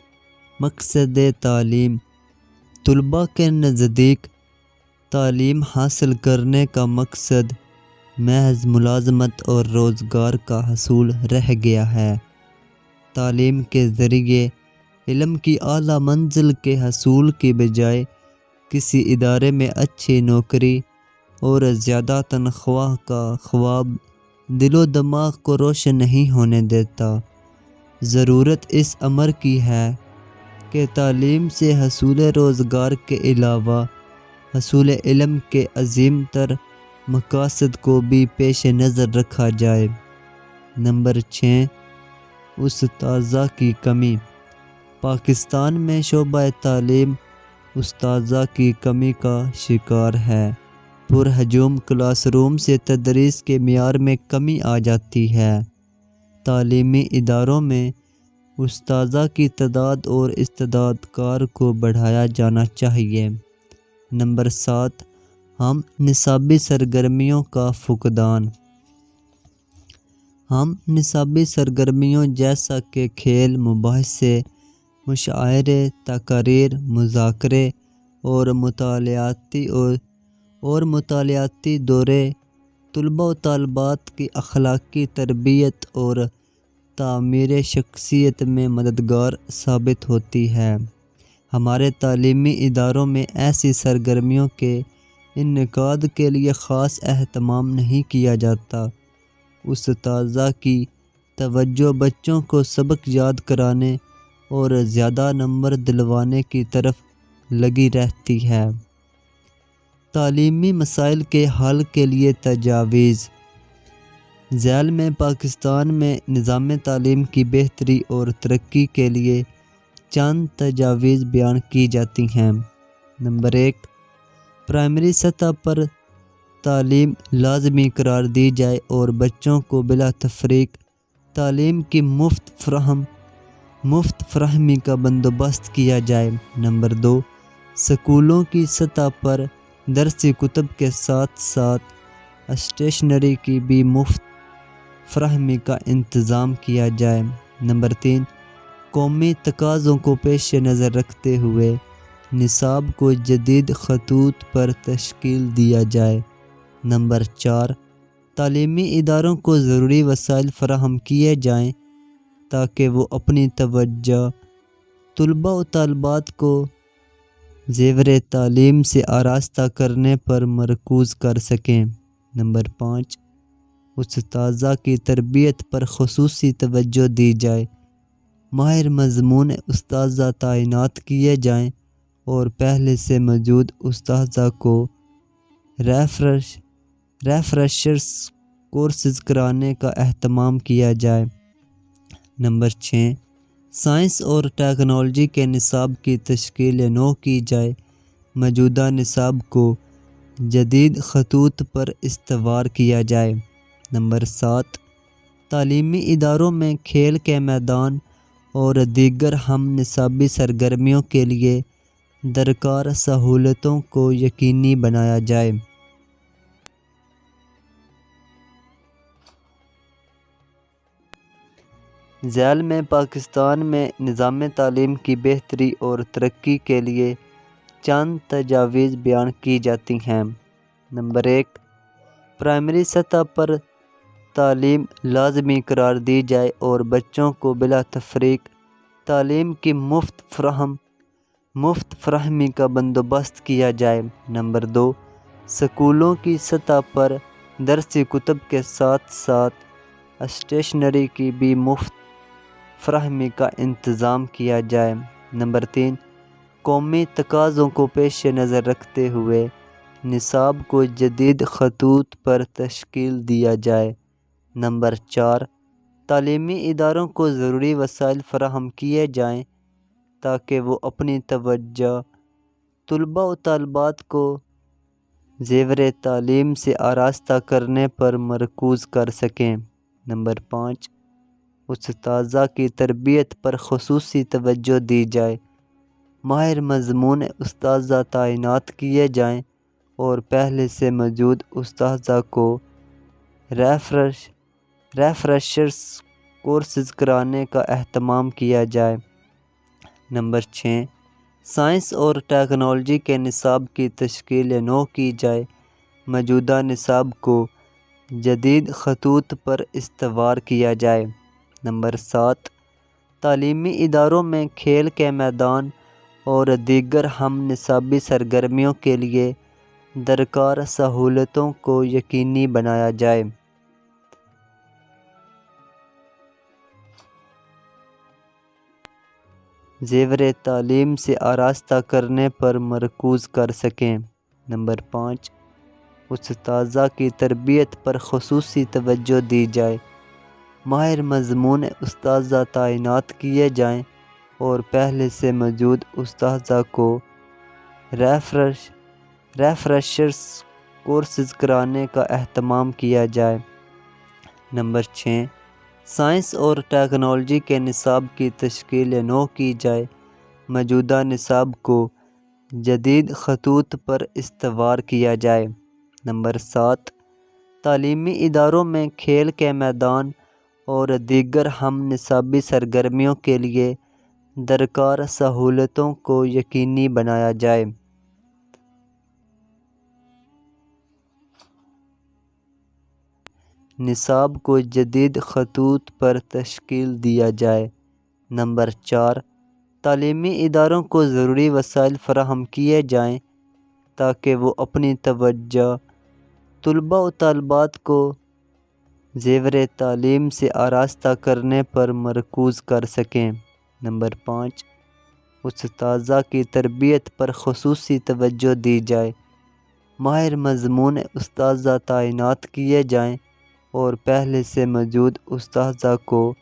مقصد تعلیم۔ طلباء کے نزدیک تعلیم حاصل کرنے کا مقصد محض ملازمت اور روزگار کا حصول رہ گیا ہے۔ تعلیم کے ذریعے علم کی اعلیٰ منزل کے حصول کی بجائے کسی ادارے میں اچھی نوکری اور زیادہ تنخواہ کا خواب دل و دماغ کو روشن نہیں ہونے دیتا۔ ضرورت اس امر کی ہے کہ تعلیم سے حصول روزگار کے علاوہ حصول علم کے عظیم تر مقاصد کو بھی پیش نظر رکھا جائے۔ نمبر 6، اساتذہ کی کمی۔ پاکستان میں شعبہ تعلیم اساتذہ کی کمی کا شکار ہے۔ پرہجوم کلاس روم سے تدریس کے معیار میں کمی آ جاتی ہے۔ تعلیمی اداروں میں اساتذہ کی تعداد اور استعداد کار کو بڑھایا جانا چاہیے۔ نمبر 7، ہم نصابی سرگرمیوں کا فقدان۔ ہم نصابی سرگرمیوں جیسا کہ کھیل، مباحثے، مشاعرے، تقاریر، مذاکرے اور مطالعاتی دورے طلباء و طالبات کی اخلاقی تربیت اور تعمیر شخصیت میں مددگار ثابت ہوتی ہے۔ ہمارے تعلیمی اداروں میں ایسی سرگرمیوں کے انعقاد کے لیے خاص اہتمام نہیں کیا جاتا۔ اساتذہ کی توجہ بچوں کو سبق یاد کرانے اور زیادہ نمبر دلوانے کی طرف لگی رہتی ہے۔ تعلیمی مسائل کے حل کے لیے تجاویز۔ ذیل میں پاکستان میں نظام تعلیم کی بہتری اور ترقی کے لیے چند تجاویز بیان کی جاتی ہیں۔ نمبر 1، پرائمری سطح پر تعلیم لازمی قرار دی جائے اور بچوں کو بلا تفریق تعلیم کی مفت فراہمی کا بندوبست کیا جائے۔ نمبر 2، اسکولوں کی سطح پر درسی کتب کے ساتھ ساتھ اسٹیشنری کی بھی مفت فراہمی کا انتظام کیا جائے۔ نمبر 3، قومی تقاضوں کو پیش نظر رکھتے ہوئے نصاب کو جدید خطوط پر تشکیل دیا جائے۔ نمبر 4، تعلیمی اداروں کو ضروری وسائل فراہم کیے جائیں تاکہ وہ اپنی توجہ طلباء و طالبات کو زیور تعلیم سے آراستہ کرنے پر مرکوز کر سکیں۔ نمبر 5، اساتذہ کی تربیت پر خصوصی توجہ دی جائے، ماہر مضمون اساتذہ تعینات کیے جائیں اور پہلے سے موجود اساتذہ کو ریفریشرز کورسز کرانے کا اہتمام کیا جائے۔ نمبر 6، سائنس اور ٹیکنالوجی کے نصاب کی تشکیل نو کی جائے، موجودہ نصاب کو جدید خطوط پر استوار کیا جائے۔ نمبر 7، تعلیمی اداروں میں کھیل کے میدان اور دیگر ہم نصابی سرگرمیوں کے لیے درکار سہولتوں کو یقینی بنایا جائے۔ ذیل میں پاکستان میں نظام تعلیم کی بہتری اور ترقی کے لیے چند تجاویز بیان کی جاتی ہیں۔ نمبر 1، پرائمری سطح پر تعلیم لازمی قرار دی جائے اور بچوں کو بلا تفریق تعلیم کی مفت فراہمی کا بندوبست کیا جائے۔ نمبر 2، اسکولوں کی سطح پر درسی کتب کے ساتھ ساتھ اسٹیشنری کی بھی مفت فراہمی کا انتظام کیا جائے۔ نمبر 3، قومی تقاضوں کو پیش نظر رکھتے ہوئے نصاب کو جدید خطوط پر تشکیل دیا جائے۔ نمبر 4، تعلیمی اداروں کو ضروری وسائل فراہم کیے جائیں تاکہ وہ اپنی توجہ طلباء و طالبات کو زیور تعلیم سے آراستہ کرنے پر مرکوز کر سکیں۔ نمبر 5، اساتذہ کی تربیت پر خصوصی توجہ دی جائے، ماہر مضمون اساتذہ تعینات کیے جائیں اور پہلے سے موجود اساتذہ کو ریفریشرز کورسز کرانے کا اہتمام کیا جائے۔ نمبر 6، سائنس اور ٹیکنالوجی کے نصاب کی تشکیل نو کی جائے، موجودہ نصاب کو جدید خطوط پر استوار کیا جائے۔ نمبر 7، تعلیمی اداروں میں کھیل کے میدان اور دیگر ہم نصابی سرگرمیوں کے لیے درکار سہولتوں کو یقینی بنایا جائے۔ زیور تعلیم سے آراستہ کرنے پر مرکوز کر سکیں۔ نمبر 5، اساتذہ کی تربیت پر خصوصی توجہ دی جائے، ماہر مضمون اساتذہ تعینات کیے جائیں اور پہلے سے موجود اساتذہ کو ریفریشرز کورسز کرانے کا اہتمام کیا جائے۔ نمبر 6، سائنس اور ٹیکنالوجی کے نصاب کی تشکیل نو کی جائے، موجودہ نصاب کو جدید خطوط پر استوار کیا جائے۔ نمبر 7، تعلیمی اداروں میں کھیل کے میدان اور دیگر ہم نصابی سرگرمیوں کے لیے درکار سہولتوں کو یقینی بنایا جائے۔ نصاب کو جدید خطوط پر تشکیل دیا جائے۔ نمبر 4، تعلیمی اداروں کو ضروری وسائل فراہم کیے جائیں تاکہ وہ اپنی توجہ طلباء و طالبات کو زیور تعلیم سے آراستہ کرنے پر مرکوز کر سکیں۔ نمبر 5، اساتذہ کی تربیت پر خصوصی توجہ دی جائے، ماہر مضمون اساتذہ تعینات کیے جائیں اور پہلے سے موجود اساتذہ کو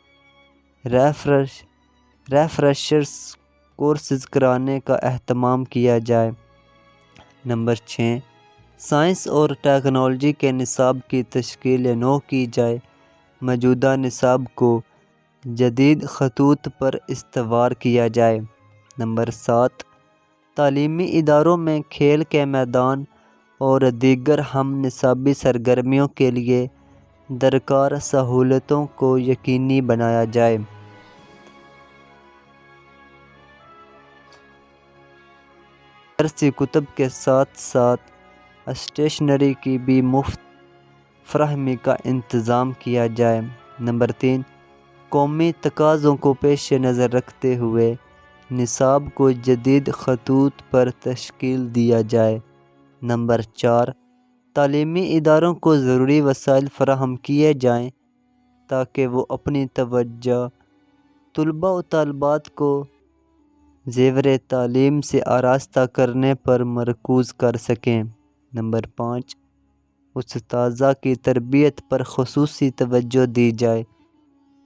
ریفریشرز کورسز کرانے کا اہتمام کیا جائے۔ نمبر 6، سائنس اور ٹیکنالوجی کے نصاب کی تشکیل نو کی جائے، موجودہ نصاب کو جدید خطوط پر استوار کیا جائے۔ نمبر 7، تعلیمی اداروں میں کھیل کے میدان اور دیگر ہم نصابی سرگرمیوں کے لیے درکار سہولتوں کو یقینی بنایا جائے۔ درسی کتب کے ساتھ ساتھ اسٹیشنری کی بھی مفت فراہمی کا انتظام کیا جائے۔ نمبر 3، قومی تقاضوں کو پیش نظر رکھتے ہوئے نصاب کو جدید خطوط پر تشکیل دیا جائے۔ نمبر 4، تعلیمی اداروں کو ضروری وسائل فراہم کیے جائیں تاکہ وہ اپنی توجہ طلباء و طالبات کو زیور تعلیم سے آراستہ کرنے پر مرکوز کر سکیں۔ نمبر 5، اساتذہ کی تربیت پر خصوصی توجہ دی جائے،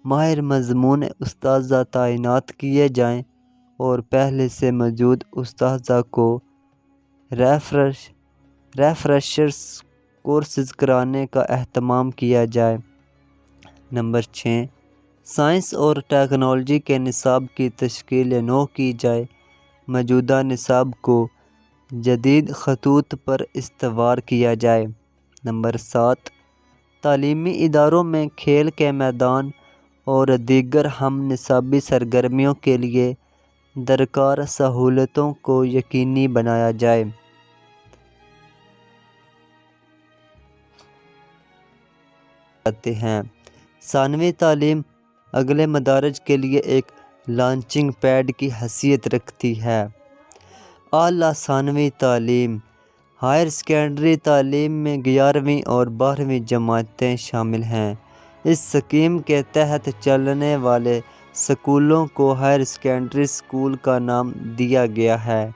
ماہر مضمون اساتذہ تعینات کیے جائیں اور پہلے سے موجود اساتذہ کو ریفریشرز کورسز کرانے کا اہتمام کیا جائے۔ نمبر 6، سائنس اور ٹیکنالوجی کے نصاب کی تشکیل نو کی جائے، موجودہ نصاب کو جدید خطوط پر استوار کیا جائے۔ نمبر 7، تعلیمی اداروں میں کھیل کے میدان اور دیگر ہم نصابی سرگرمیوں کے لیے درکار سہولتوں کو یقینی بنایا جائے۔ ثانوی تعلیم اگلے مدارج کے لیے ایک لانچنگ پیڈ کی حیثیت رکھتی ہے۔ اعلیٰ ثانوی تعلیم، ہائر سیکنڈری تعلیم میں 11ویں اور 12ویں جماعتیں شامل ہیں۔ اس اسکیم کے تحت چلنے والے اسکولوں کو ہائر سیکنڈری اسکول کا نام دیا گیا ہے۔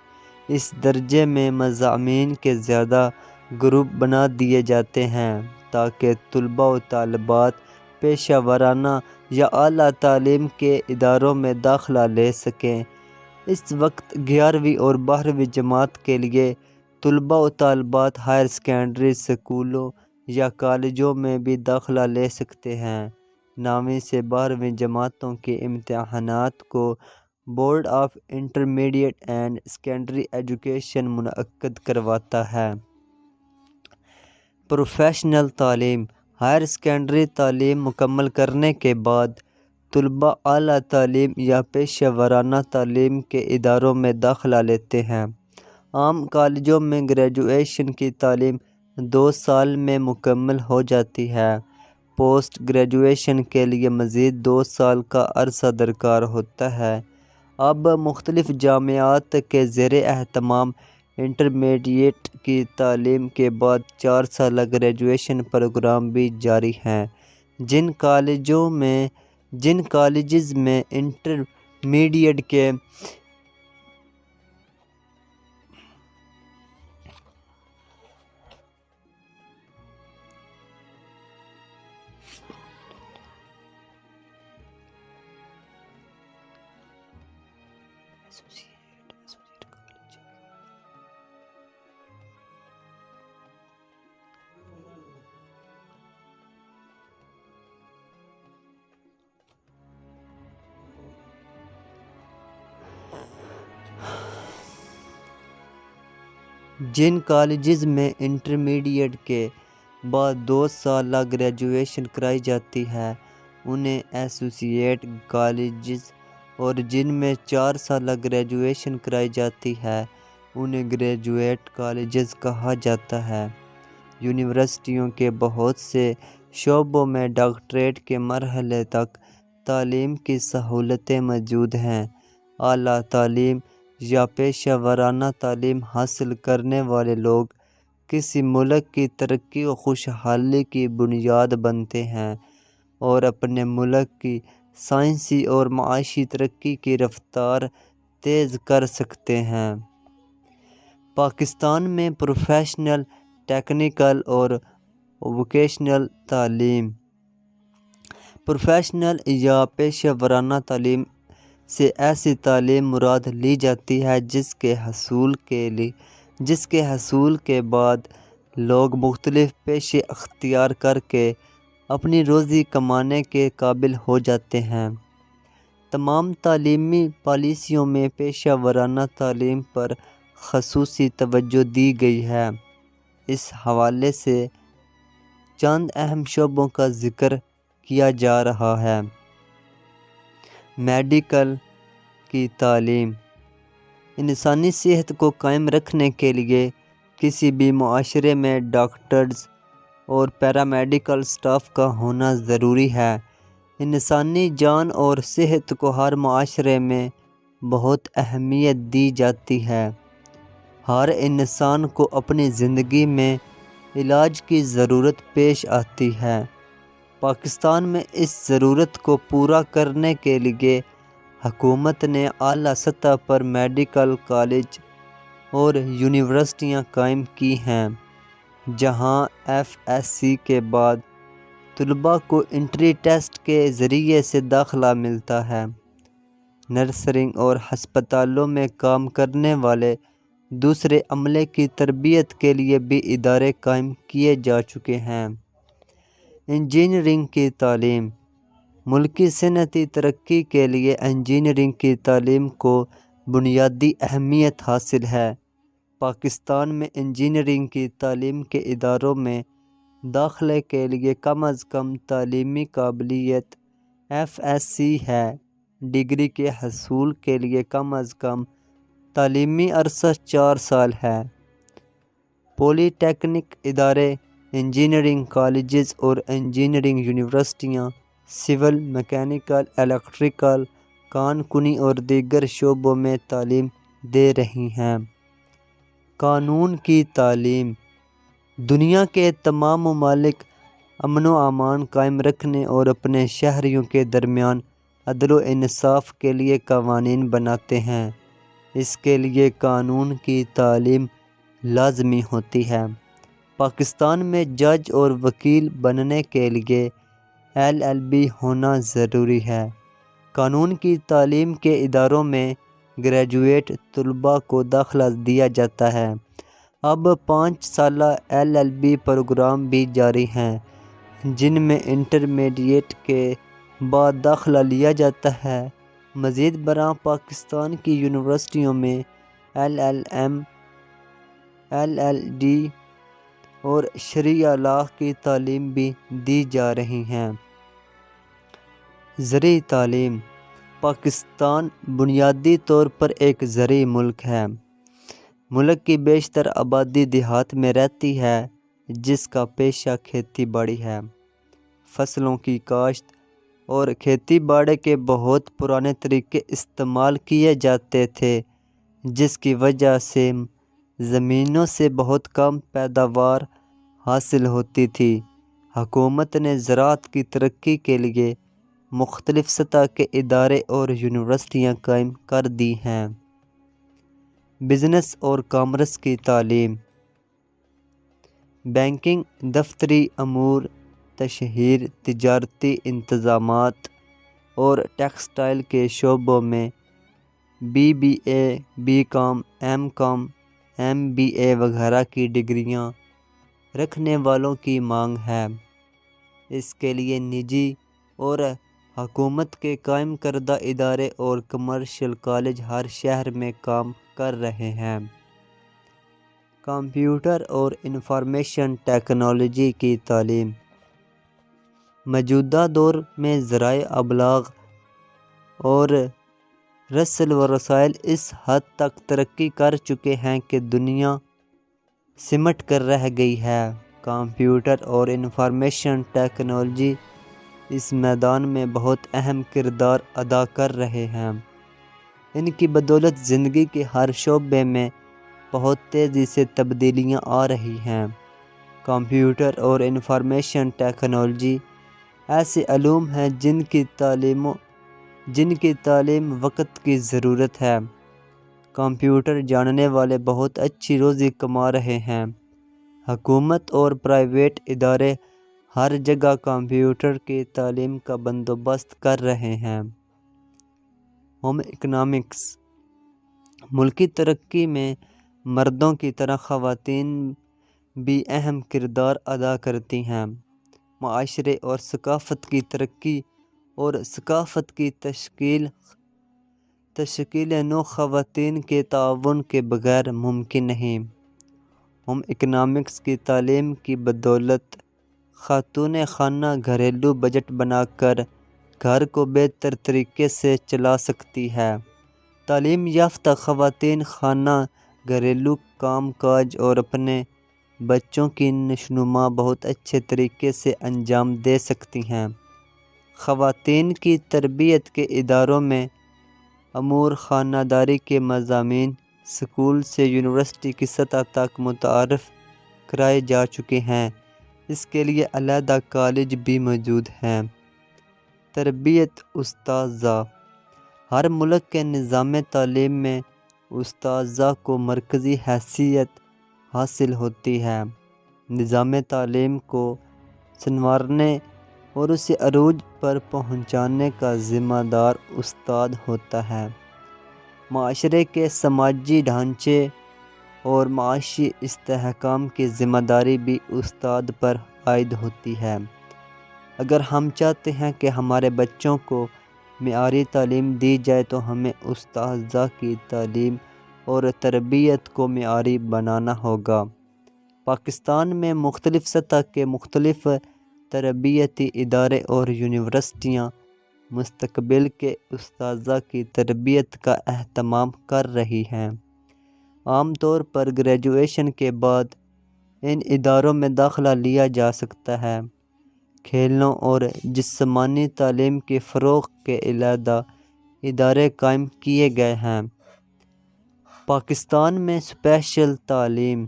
اس درجے میں مضامین کے زیادہ گروپ بنا دیے جاتے ہیں تاکہ طلباء و طالبات پیشہ ورانہ یا اعلیٰ تعلیم کے اداروں میں داخلہ لے سکیں۔ اس وقت 11ویں اور 12ویں جماعت کے لیے طلباء و طالبات ہائر سیکنڈری اسکولوں یا کالجوں میں بھی داخلہ لے سکتے ہیں۔ 9ویں سے 12ویں جماعتوں کے امتحانات کو board of intermediate and secondary education منعقد کرواتا ہے۔ پروفیشنل تعلیم، ہائر سیکنڈری تعلیم مکمل کرنے کے بعد طلباء اعلیٰ تعلیم یا پیشہ ورانہ تعلیم کے اداروں میں داخلہ لیتے ہیں۔ عام کالجوں میں گریجویشن کی تعلیم 2 سال میں مکمل ہو جاتی ہے۔ پوسٹ گریجویشن کے لیے مزید 2 سال کا عرصہ درکار ہوتا ہے۔ اب مختلف جامعات کے زیر اہتمام انٹرمیڈیٹ کی تعلیم کے بعد 4 سالہ گریجویشن پروگرام بھی جاری ہیں۔ جن کالجز میں انٹرمیڈیٹ کے انٹرمیڈیٹ کے بعد 2 سالہ گریجویشن کرائی جاتی ہے انہیں ایسوسی ایٹ کالجز، اور جن میں 4 سالہ گریجویشن کرائی جاتی ہے انہیں گریجویٹ کالجز کہا جاتا ہے۔ یونیورسٹیوں کے بہت سے شعبوں میں ڈاکٹریٹ کے مرحلے تک تعلیم کی سہولتیں موجود ہیں۔ اعلیٰ تعلیم یا پیشہ ورانہ تعلیم حاصل کرنے والے لوگ کسی ملک کی ترقی و خوشحالی کی بنیاد بنتے ہیں اور اپنے ملک کی سائنسی اور معاشی ترقی کی رفتار تیز کر سکتے ہیں۔ پاکستان میں پروفیشنل، ٹیکنیکل اور ووکیشنل تعلیم۔ پروفیشنل یا پیشہ ورانہ تعلیم سے ایسی تعلیم مراد لی جاتی ہے جس کے حصول کے بعد لوگ مختلف پیشے اختیار کر کے اپنی روزی کمانے کے قابل ہو جاتے ہیں۔ تمام تعلیمی پالیسیوں میں پیشہ ورانہ تعلیم پر خصوصی توجہ دی گئی ہے۔ اس حوالے سے چند اہم شعبوں کا ذکر کیا جا رہا ہے۔ میڈیکل کی تعلیم۔ انسانی صحت کو قائم رکھنے کے لیے کسی بھی معاشرے میں ڈاکٹرز اور پیرامیڈیکل سٹاف کا ہونا ضروری ہے۔ انسانی جان اور صحت کو ہر معاشرے میں بہت اہمیت دی جاتی ہے۔ ہر انسان کو اپنی زندگی میں علاج کی ضرورت پیش آتی ہے۔ پاکستان میں اس ضرورت کو پورا کرنے کے لیے حکومت نے اعلیٰ سطح پر میڈیکل کالج اور یونیورسٹیاں قائم کی ہیں، جہاں FSC کے بعد طلباء کو انٹری ٹیسٹ کے ذریعے سے داخلہ ملتا ہے۔ نرسنگ اور ہسپتالوں میں کام کرنے والے دوسرے عملے کی تربیت کے لیے بھی ادارے قائم کیے جا چکے ہیں۔ انجینئرنگ کی تعلیم۔ ملکی صنعتی ترقی کے لیے انجینئرنگ کی تعلیم کو بنیادی اہمیت حاصل ہے۔ پاکستان میں انجینئرنگ کی تعلیم کے اداروں میں داخلے کے لیے کم از کم تعلیمی قابلیت FSC ہے۔ ڈگری کے حصول کے لیے کم از کم تعلیمی عرصہ 4 سال ہے۔ پولی ٹیکنک ادارے، انجینئرنگ کالجز اور انجینئرنگ یونیورسٹیاں سول، میکینیکل، الیکٹریکل، کان کنی اور دیگر شعبوں میں تعلیم دے رہی ہیں۔ قانون کی تعلیم۔ دنیا کے تمام ممالک امن و امان قائم رکھنے اور اپنے شہریوں کے درمیان عدل و انصاف کے لیے قوانین بناتے ہیں۔ اس کے لیے قانون کی تعلیم لازمی ہوتی ہے۔ پاکستان میں جج اور وکیل بننے کے لیے LLB ہونا ضروری ہے۔ قانون کی تعلیم کے اداروں میں گریجویٹ طلباء کو داخلہ دیا جاتا ہے۔ اب 5 سالہ LLB پروگرام بھی جاری ہیں، جن میں انٹرمیڈیٹ کے بعد داخلہ لیا جاتا ہے۔ مزید برآں پاکستان کی یونیورسٹیوں میں LLM، LLD اور شرعیہ لاء کی تعلیم بھی دی جا رہی ہے۔ زرعی تعلیم۔ پاکستان بنیادی طور پر ایک زرعی ملک ہے۔ ملک کی بیشتر آبادی دیہات میں رہتی ہے، جس کا پیشہ کھیتی باڑی ہے۔ فصلوں کی کاشت اور کھیتی باڑی کے بہت پرانے طریقے استعمال کیے جاتے تھے، جس کی وجہ سے زمینوں سے بہت کم پیداوار حاصل ہوتی تھی۔ حکومت نے زراعت کی ترقی کے لیے مختلف سطح کے ادارے اور یونیورسٹیاں قائم کر دی ہیں۔ بزنس اور کامرس کی تعلیم۔ بینکنگ، دفتری امور، تشہیر، تجارتی انتظامات اور ٹیکسٹائل کے شعبوں میں BBA، BCom، MCom، MBA وغیرہ کی ڈگریاں رکھنے والوں کی مانگ ہے۔ اس کے لیے نجی اور حکومت کے قائم کردہ ادارے اور کمرشل کالج ہر شہر میں کام کر رہے ہیں۔ کمپیوٹر اور انفارمیشن ٹیکنالوجی کی تعلیم۔ موجودہ دور میں ذرائع ابلاغ اور رسل و رسائل اس حد تک ترقی کر چکے ہیں کہ دنیا سمٹ کر رہ گئی ہے۔ کمپیوٹر اور انفارمیشن ٹیکنالوجی اس میدان میں بہت اہم کردار ادا کر رہے ہیں۔ ان کی بدولت زندگی کے ہر شعبے میں بہت تیزی سے تبدیلیاں آ رہی ہیں۔ کمپیوٹر اور انفارمیشن ٹیکنالوجی ایسے علوم ہیں جن کی تعلیم وقت کی ضرورت ہے۔ کمپیوٹر جاننے والے بہت اچھی روزی کما رہے ہیں۔ حکومت اور پرائیویٹ ادارے ہر جگہ کمپیوٹر کی تعلیم کا بندوبست کر رہے ہیں۔ ہوم اکنامکس ملکی ترقی میں مردوں کی طرح خواتین بھی اہم کردار ادا کرتی ہیں۔ معاشرے اور ثقافت کی ترقی اور ثقافت کی تشکیل نو خواتین کے تعاون کے بغیر ممکن نہیں۔ ہوم اکنامکس کی تعلیم کی بدولت خاتون خانہ گھریلو بجٹ بنا کر گھر کو بہتر طریقے سے چلا سکتی ہے۔ تعلیم یافتہ خواتین خانہ گھریلو کام کاج اور اپنے بچوں کی نشوونما بہت اچھے طریقے سے انجام دے سکتی ہیں۔ خواتین کی تربیت کے اداروں میں امور خانہ داری کے مضامین اسکول سے یونیورسٹی کی سطح تک متعارف کرائے جا چکے ہیں۔ اس کے لیے علیحدہ کالج بھی موجود ہیں۔ تربیت اساتذہ ہر ملک کے نظام تعلیم میں اساتذہ کو مرکزی حیثیت حاصل ہوتی ہے۔ نظام تعلیم کو سنوارنے اور اسے عروج پر پہنچانے کا ذمہ دار استاد ہوتا ہے۔ معاشرے کے سماجی ڈھانچے اور معاشی استحکام کی ذمہ داری بھی استاد پر عائد ہوتی ہے۔ اگر ہم چاہتے ہیں کہ ہمارے بچوں کو معیاری تعلیم دی جائے تو ہمیں اساتذہ کی تعلیم اور تربیت کو معیاری بنانا ہوگا۔ پاکستان میں مختلف سطح کے مختلف تربیتی ادارے اور یونیورسٹیاں مستقبل کے اساتذہ کی تربیت کا اہتمام کر رہی ہیں۔ عام طور پر گریجویشن کے بعد ان اداروں میں داخلہ لیا جا سکتا ہے۔ کھیلوں اور جسمانی تعلیم کے فروغ کے علیحدہ ادارے قائم کیے گئے ہیں۔ پاکستان میں اسپیشل تعلیم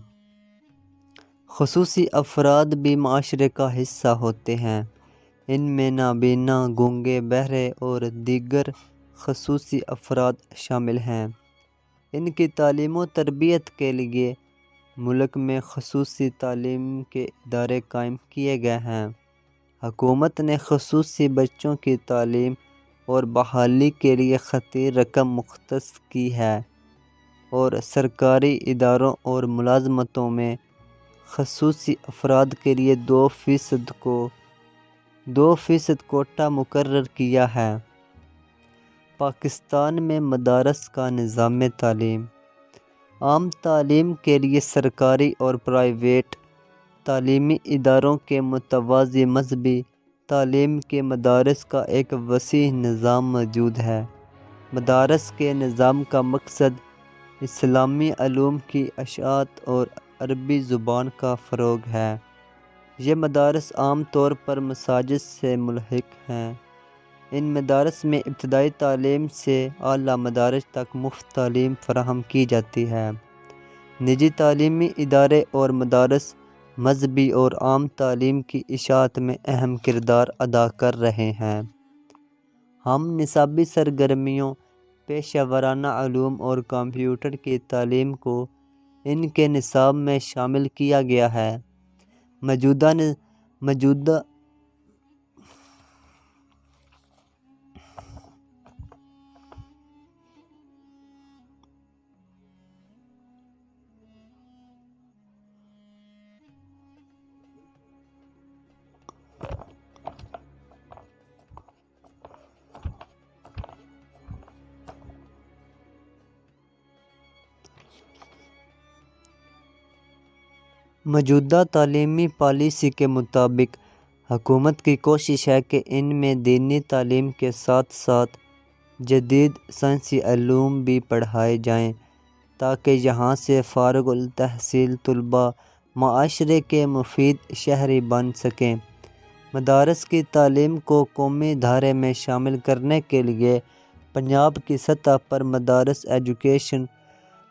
خصوصی افراد بھی معاشرے کا حصہ ہوتے ہیں۔ ان میں نابینا، گونگے، بہرے اور دیگر خصوصی افراد شامل ہیں۔ ان کی تعلیم و تربیت کے لیے ملک میں خصوصی تعلیم کے ادارے قائم کیے گئے ہیں۔ حکومت نے خصوصی بچوں کی تعلیم اور بحالی کے لیے خطیر رقم مختص کی ہے اور سرکاری اداروں اور ملازمتوں میں خصوصی افراد کے لیے 2% کوٹا مقرر کیا ہے۔ پاکستان میں مدارس کا نظام تعلیم عام تعلیم کے لیے سرکاری اور پرائیویٹ تعلیمی اداروں کے متوازی مذہبی تعلیم کے مدارس کا ایک وسیع نظام موجود ہے۔ مدارس کے نظام کا مقصد اسلامی علوم کی اشاعت اور عربی زبان کا فروغ ہے۔ یہ مدارس عام طور پر مساجد سے ملحق ہیں۔ ان مدارس میں ابتدائی تعلیم سے اعلیٰ مدارج تک مفت تعلیم فراہم کی جاتی ہے۔ نجی تعلیمی ادارے اور مدارس مذہبی اور عام تعلیم کی اشاعت میں اہم کردار ادا کر رہے ہیں۔ ہم نصابی سرگرمیوں، پیشہ ورانہ علوم اور کمپیوٹر کی تعلیم کو ان کے نصاب میں شامل کیا گیا ہے۔ موجودہ تعلیمی پالیسی کے مطابق حکومت کی کوشش ہے کہ ان میں دینی تعلیم کے ساتھ ساتھ جدید سائنسی علوم بھی پڑھائے جائیں تاکہ یہاں سے فارغ التحصیل طلباء معاشرے کے مفید شہری بن سکیں۔ مدارس کی تعلیم کو قومی دھارے میں شامل کرنے کے لیے پنجاب کی سطح پر مدارس ایجوکیشن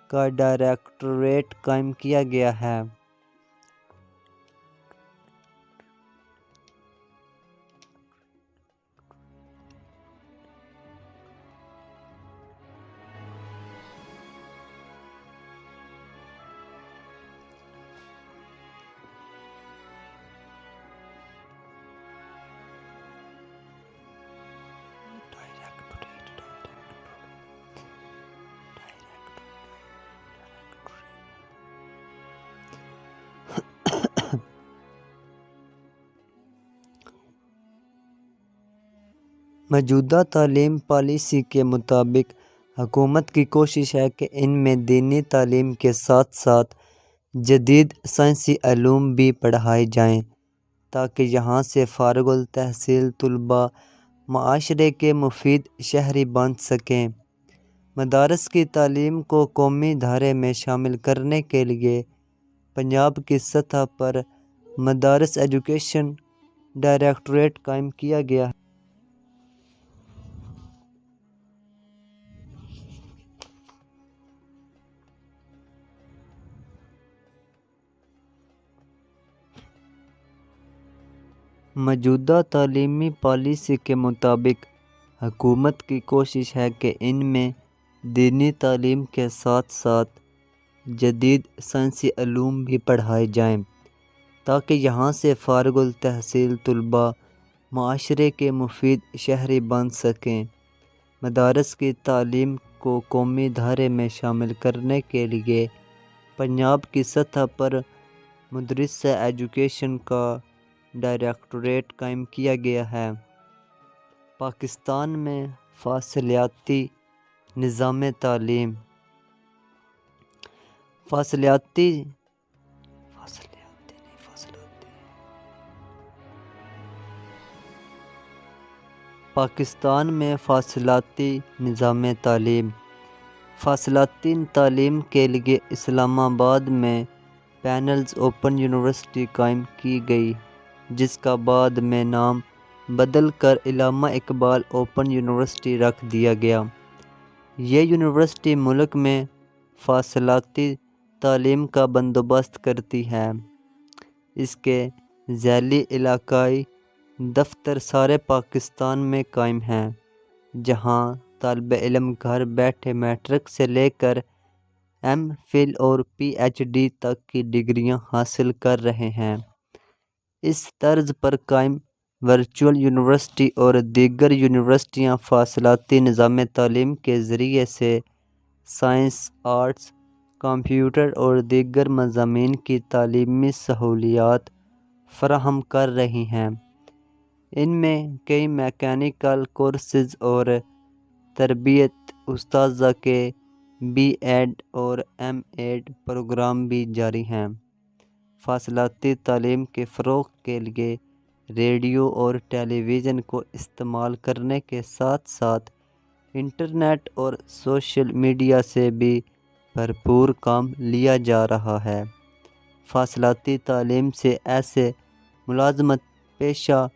کا ڈائریکٹوریٹ قائم کیا گیا ہے۔ موجودہ تعلیم پالیسی کے مطابق حکومت کی کوشش ہے کہ ان میں دینی تعلیم کے ساتھ ساتھ جدید سائنسی علوم بھی پڑھائے جائیں تاکہ یہاں سے فارغ التحصیل طلباء معاشرے کے مفید شہری بن سکیں۔ مدارس کی تعلیم کو قومی دھارے میں شامل کرنے کے لیے پنجاب کی سطح پر مدارس ایجوکیشن ڈائریکٹوریٹ قائم کیا گیا ہے۔ موجودہ تعلیمی پالیسی کے مطابق حکومت کی کوشش ہے کہ ان میں دینی تعلیم کے ساتھ ساتھ جدید سائنسی علوم بھی پڑھائے جائیں تاکہ یہاں سے فارغ التحصیل طلباء معاشرے کے مفید شہری بن سکیں۔ مدارس کی تعلیم کو قومی دھارے میں شامل کرنے کے لیے پنجاب کی سطح پر مدرسہ ایجوکیشن کا ڈائریکٹوریٹ قائم کیا گیا ہے۔ پاکستان میں فاصلیاتی نظام تعلیم پاکستان میں فاصلاتی نظام تعلیم فاصلاتی تعلیم کے لیے اسلام آباد میں پینلز اوپن یونیورسٹی قائم کی گئی جس کا بعد میں نام بدل کر علامہ اقبال اوپن یونیورسٹی رکھ دیا گیا۔ یہ یونیورسٹی ملک میں فاصلاتی تعلیم کا بندوبست کرتی ہے۔ اس کے ذیلی علاقائی دفتر سارے پاکستان میں قائم ہیں جہاں طالب علم گھر بیٹھے میٹرک سے لے کر ایم فل اور پی ایچ ڈی تک کی ڈگریاں حاصل کر رہے ہیں۔ اس طرز پر قائم ورچوئل یونیورسٹی اور دیگر یونیورسٹیاں فاصلاتی نظام تعلیم کے ذریعے سے سائنس، آرٹس، کمپیوٹر اور دیگر مضامین کی تعلیمی سہولیات فراہم کر رہی ہیں۔ ان میں کئی میکینیکل کورسز اور تربیت اساتذہ کے بی ایڈ اور ایم ایڈ پروگرام بھی جاری ہیں۔ فاصلاتی تعلیم کے فروغ کے لیے ریڈیو اور ٹیلی ویژن کو استعمال کرنے کے ساتھ ساتھ انٹرنیٹ اور سوشل میڈیا سے بھی بھرپور کام لیا جا رہا ہے۔ فاصلاتی تعلیم سے ایسے ملازمت پیشہ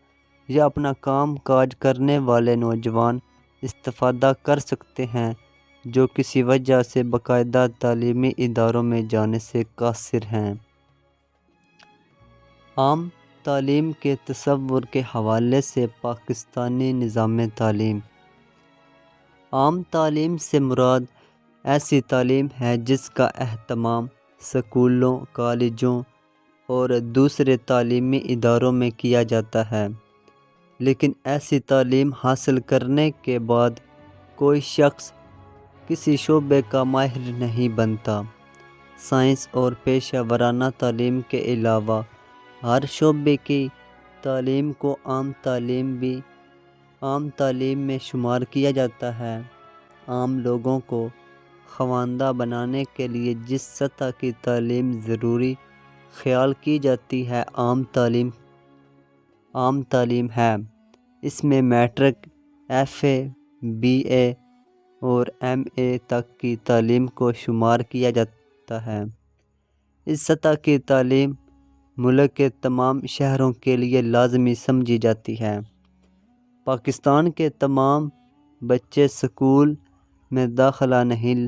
یا اپنا کام کاج کرنے والے نوجوان استفادہ کر سکتے ہیں جو کسی وجہ سے باقاعدہ تعلیمی اداروں میں جانے سے قاصر ہیں۔ عام تعلیم کے تصور کے حوالے سے پاکستانی نظام تعلیم عام تعلیم سے مراد ایسی تعلیم ہے جس کا اہتمام اسکولوں، کالجوں اور دوسرے تعلیمی اداروں میں کیا جاتا ہے، لیکن ایسی تعلیم حاصل کرنے کے بعد کوئی شخص کسی شعبے کا ماہر نہیں بنتا۔ سائنس اور پیشہ ورانہ تعلیم کے علاوہ ہر شعبے کی تعلیم کو عام تعلیم میں شمار کیا جاتا ہے۔ عام لوگوں کو خواندہ بنانے کے لیے جس سطح کی تعلیم ضروری خیال کی جاتی ہے عام تعلیم ہے۔ اس میں میٹرک، ایف اے، بی اے اور ایم اے تک کی تعلیم کو شمار کیا جاتا ہے۔ اس سطح کی تعلیم ملک کے تمام شہروں کے لیے لازمی سمجھی جاتی ہے۔ پاکستان کے تمام بچے اسکول میں داخلہ نہیں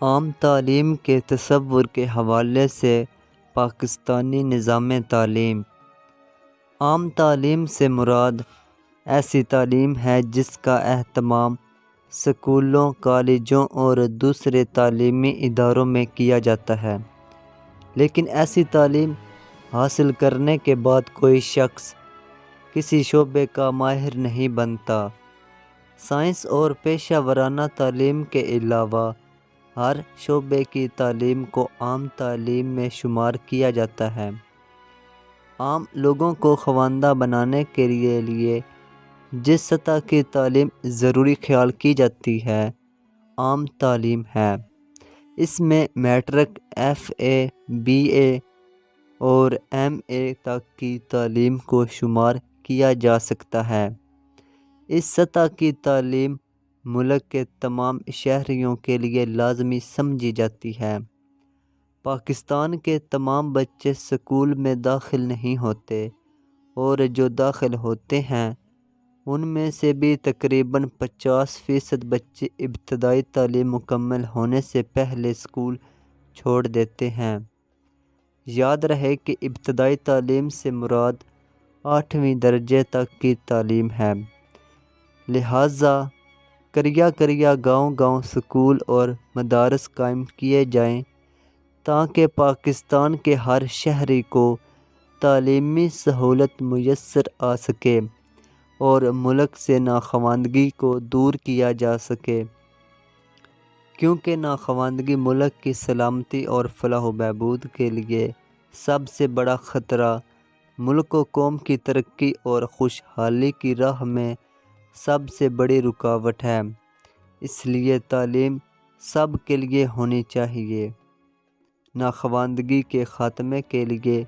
عام تعلیم کے تصور کے حوالے سے پاکستانی نظام تعلیم۔ عام تعلیم سے مراد ایسی تعلیم ہے جس کا اہتمام اسکولوں، کالجوں اور دوسرے تعلیمی اداروں میں کیا جاتا ہے، لیکن ایسی تعلیم حاصل کرنے کے بعد کوئی شخص کسی شعبے کا ماہر نہیں بنتا۔ سائنس اور پیشہ ورانہ تعلیم کے علاوہ ہر شعبے کی تعلیم کو عام تعلیم میں شمار کیا جاتا ہے۔ عام لوگوں کو خواندہ بنانے کے لیے جس سطح کی تعلیم ضروری خیال کی جاتی ہے، عام تعلیم ہے۔ اس میں میٹرک، ایف اے، بی اے اور ایم اے تک کی تعلیم کو شمار کیا جا سکتا ہے۔ اس سطح کی تعلیم ملک کے تمام شہریوں کے لیے لازمی سمجھی جاتی ہے۔ پاکستان کے تمام بچے اسکول میں داخل نہیں ہوتے، اور جو داخل ہوتے ہیں ان میں سے بھی تقریباً 50% بچے ابتدائی تعلیم مکمل ہونے سے پہلے اسکول چھوڑ دیتے ہیں۔ یاد رہے کہ ابتدائی تعلیم سے مراد 8ویں درجے تک کی تعلیم ہے، لہٰذا کریہ گاؤں گاؤں اسکول اور مدارس قائم کیے جائیں تاکہ پاکستان کے ہر شہری کو تعلیمی سہولت میسر آ سکے اور ملک سے ناخواندگی کو دور کیا جا سکے، کیونکہ ناخواندگی ملک کی سلامتی اور فلاح و بہبود کے لیے سب سے بڑا خطرہ، ملک و قوم کی ترقی اور خوشحالی کی راہ میں سب سے بڑی رکاوٹ ہے۔ اس لیے تعلیم سب کے لیے ہونی چاہیے۔ ناخواندگی کے خاتمے کے لیے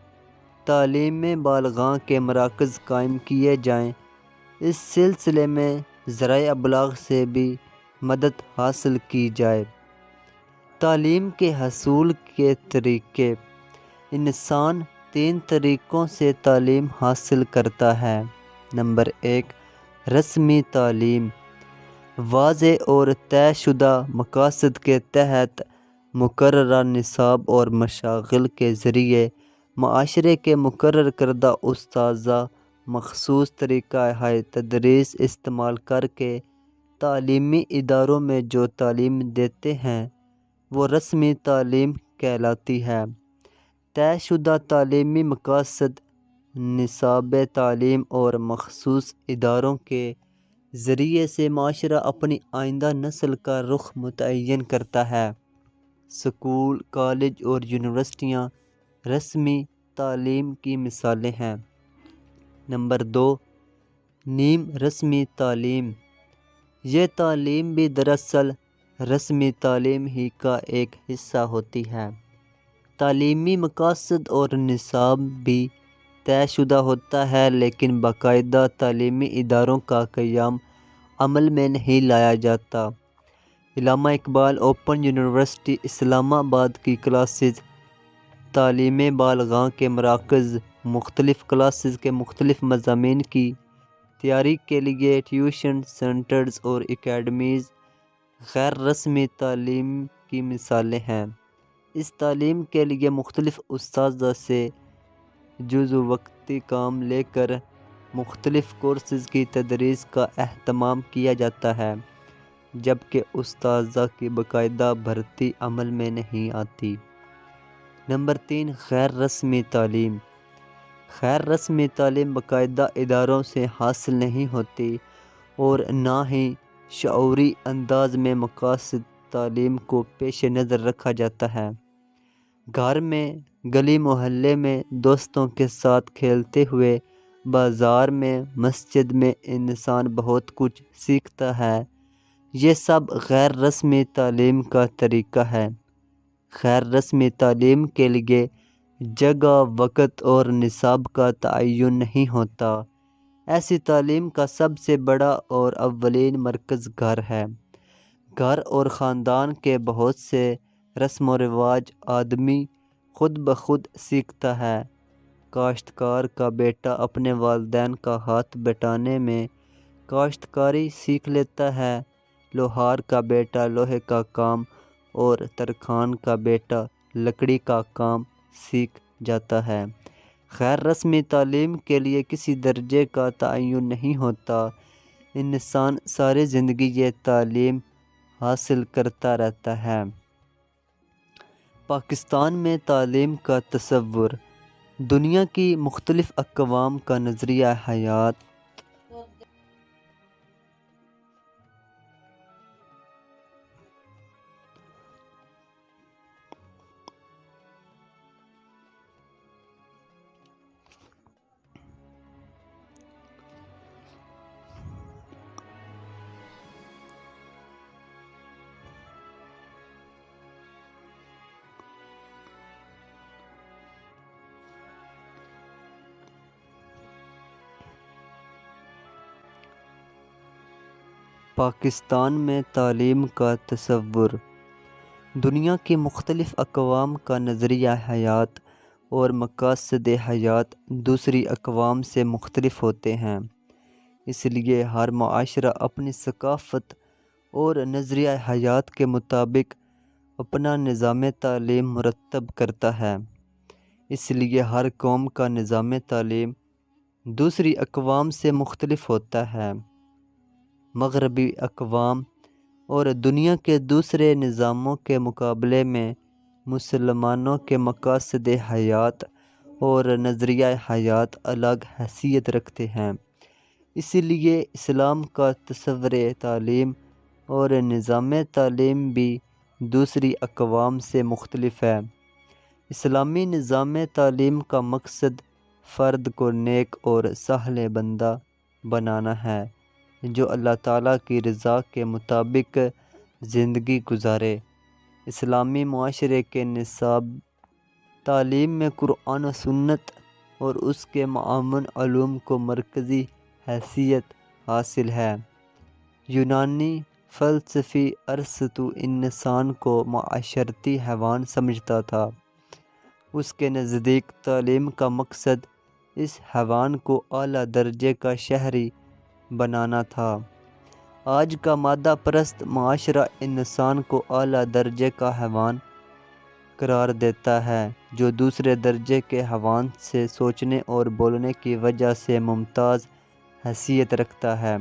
تعلیم بالغاں کے مراکز قائم کیے جائیں۔ اس سلسلے میں ذرائع ابلاغ سے بھی مدد حاصل کی جائے۔ تعلیم کے حصول کے طریقے۔ انسان 3 طریقوں سے تعلیم حاصل کرتا ہے۔ نمبر 1، رسمی تعلیم۔ واضح اور طے شدہ مقاصد کے تحت مقررہ نصاب اور مشاغل کے ذریعے معاشرے کے مقرر کردہ اساتذہ مخصوص طریقہ تدریس استعمال کر کے تعلیمی اداروں میں جو تعلیم دیتے ہیں وہ رسمی تعلیم کہلاتی ہے۔ طے شدہ تعلیمی مقاصد، نصاب تعلیم اور مخصوص اداروں کے ذریعے سے معاشرہ اپنی آئندہ نسل کا رخ متعین کرتا ہے۔ اسکول، کالج اور یونیورسٹیاں رسمی تعلیم کی مثالیں ہیں۔ نمبر 2، نیم رسمی تعلیم۔ یہ تعلیم بھی دراصل رسمی تعلیم ہی کا ایک حصہ ہوتی ہے۔ تعلیمی مقاصد اور نصاب بھی طے شدہ ہوتا ہے، لیکن باقاعدہ تعلیمی اداروں کا قیام عمل میں نہیں لایا جاتا۔ علامہ اقبال اوپن یونیورسٹی اسلام آباد کی کلاسز، تعلیم بالغاں کے مراکز، مختلف کلاسز کے مختلف مضامین کی تیاری کے لیے ٹیوشن سینٹرز اور اکیڈمیز غیر رسمی تعلیم کی مثالیں ہیں۔ اس تعلیم کے لیے مختلف اساتذہ سے جزو وقتی کام لے کر مختلف کورسز کی تدریس کا اہتمام کیا جاتا ہے، جبکہ اساتذہ کی باقاعدہ بھرتی عمل میں نہیں آتی۔ نمبر 3، غیر رسمی تعلیم۔ غیر رسمی تعلیم باقاعدہ اداروں سے حاصل نہیں ہوتی اور نہ ہی شعوری انداز میں مقاصد تعلیم کو پیش نظر رکھا جاتا ہے۔ گھر میں، گلی محلے میں، دوستوں کے ساتھ کھیلتے ہوئے، بازار میں، مسجد میں انسان بہت کچھ سیکھتا ہے۔ یہ سب غیر رسمی تعلیم کا طریقہ ہے۔ غیر رسمی تعلیم کے لیے جگہ، وقت اور نصاب کا تعین نہیں ہوتا۔ ایسی تعلیم کا سب سے بڑا اور اولین مرکز گھر ہے۔ گھر اور خاندان کے بہت سے رسم و رواج آدمی خود بخود سیکھتا ہے۔ کاشتکار کا بیٹا اپنے والدین کا ہاتھ بٹانے میں کاشتکاری سیکھ لیتا ہے۔ لوہار کا بیٹا لوہے کا کام اور ترکھان کا بیٹا لکڑی کا کام سیکھ جاتا ہے۔ غیر رسمی تعلیم کے لیے کسی درجے کا تعین نہیں ہوتا، انسان ساری زندگی یہ تعلیم حاصل کرتا رہتا ہے۔ پاکستان میں تعلیم کا تصور۔ دنیا کی مختلف اقوام کا نظریہ حیات پاکستان میں تعلیم کا تصور۔ دنیا کی مختلف اقوام کا نظریہ حیات اور مقاصد حیات دوسری اقوام سے مختلف ہوتے ہیں، اس لیے ہر معاشرہ اپنی ثقافت اور نظریہ حیات کے مطابق اپنا نظام تعلیم مرتب کرتا ہے۔ اس لیے ہر قوم کا نظام تعلیم دوسری اقوام سے مختلف ہوتا ہے۔ مغربی اقوام اور دنیا کے دوسرے نظاموں کے مقابلے میں مسلمانوں کے مقاصد حیات اور نظریہ حیات الگ حیثیت رکھتے ہیں، اسی لیے اسلام کا تصور تعلیم اور نظام تعلیم بھی دوسری اقوام سے مختلف ہے۔ اسلامی نظام تعلیم کا مقصد فرد کو نیک اور صالح بندہ بنانا ہے، جو اللہ تعالیٰ کی رضا کے مطابق زندگی گزارے۔ اسلامی معاشرے کے نصاب تعلیم میں قرآن و سنت اور اس کے معاون علوم کو مرکزی حیثیت حاصل ہے۔ یونانی فلسفی ارسطو انسان کو معاشرتی حیوان سمجھتا تھا۔ اس کے نزدیک تعلیم کا مقصد اس حیوان کو اعلیٰ درجے کا شہری بنانا تھا۔ آج کا مادہ پرست معاشرہ انسان کو اعلیٰ درجے کا حیوان قرار دیتا ہے، جو دوسرے درجے کے حیوان سے سوچنے اور بولنے کی وجہ سے ممتاز حیثیت رکھتا ہے۔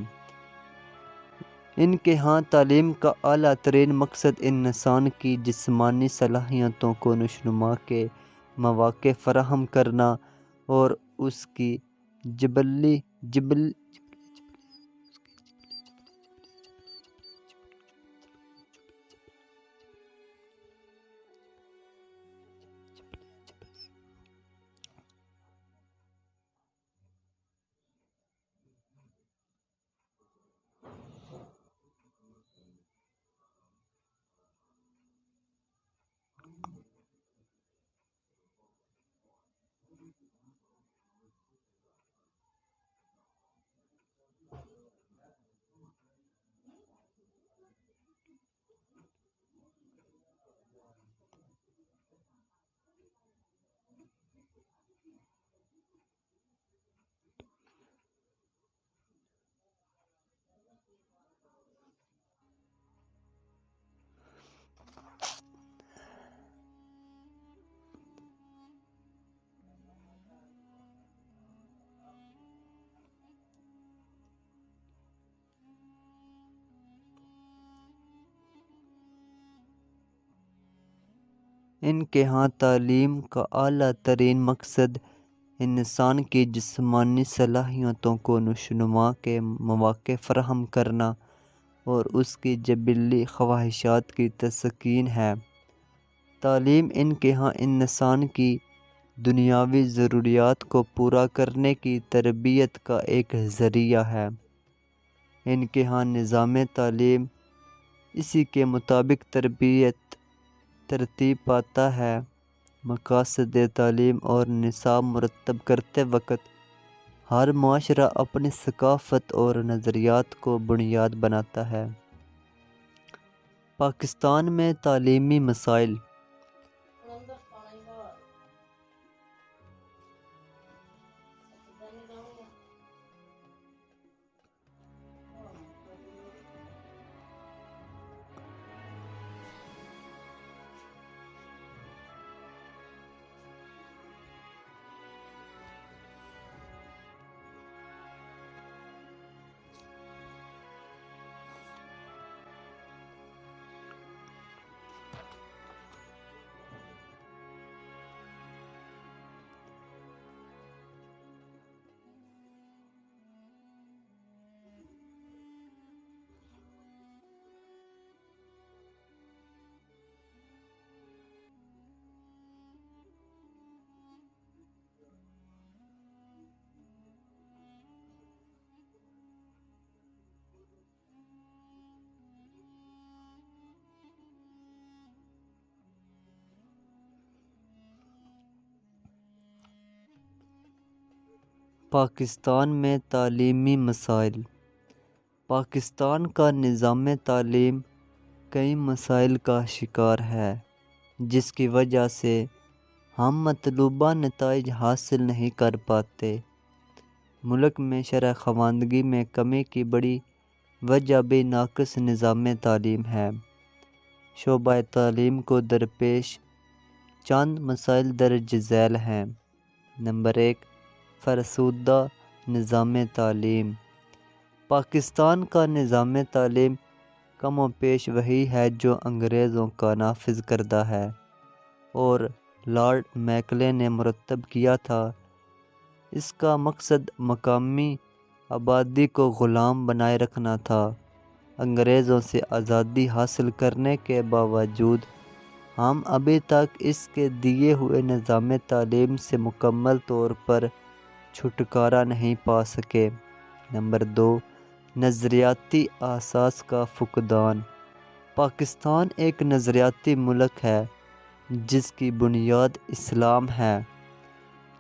ان کے ہاں تعلیم کا اعلیٰ ترین مقصد انسان کی جسمانی صلاحیتوں کو نشوونما کے مواقع فراہم کرنا اور اس کی جبلی ان کے ہاں تعلیم کا اعلیٰ ترین مقصد انسان کی جسمانی صلاحیتوں کو نشوونما کے مواقع فراہم کرنا اور اس کی جبلی خواہشات کی تسکین ہے۔ تعلیم ان کے ہاں انسان کی دنیاوی ضروریات کو پورا کرنے کی تربیت کا ایک ذریعہ ہے۔ ان کے ہاں نظام تعلیم اسی کے مطابق ترتیب پاتا ہے۔ مقاصد تعلیم اور نصاب مرتب کرتے وقت ہر معاشرہ اپنی ثقافت اور نظریات کو بنیاد بناتا ہے۔ پاکستان میں تعلیمی مسائل۔ پاکستان میں تعلیمی مسائل۔ پاکستان کا نظام تعلیم کئی مسائل کا شکار ہے، جس کی وجہ سے ہم مطلوبہ نتائج حاصل نہیں کر پاتے۔ ملک میں شرح خواندگی میں کمی کی بڑی وجہ بھی ناقص نظام تعلیم ہے۔ شعبہ تعلیم کو درپیش چند مسائل درج ذیل ہیں۔ نمبر 1، فرسودہ نظام تعلیم۔ پاکستان کا نظام تعلیم کم و بیش وہی ہے جو انگریزوں کا نافذ کردہ ہے اور لارڈ میکلے نے مرتب کیا تھا۔ اس کا مقصد مقامی آبادی کو غلام بنائے رکھنا تھا۔ انگریزوں سے آزادی حاصل کرنے کے باوجود ہم ابھی تک اس کے دیے ہوئے نظام تعلیم سے مکمل طور پر چھٹکارا نہیں پا سکے۔ نمبر 2، نظریاتی اساس کا فقدان۔ پاکستان ایک نظریاتی ملک ہے جس کی بنیاد اسلام ہے،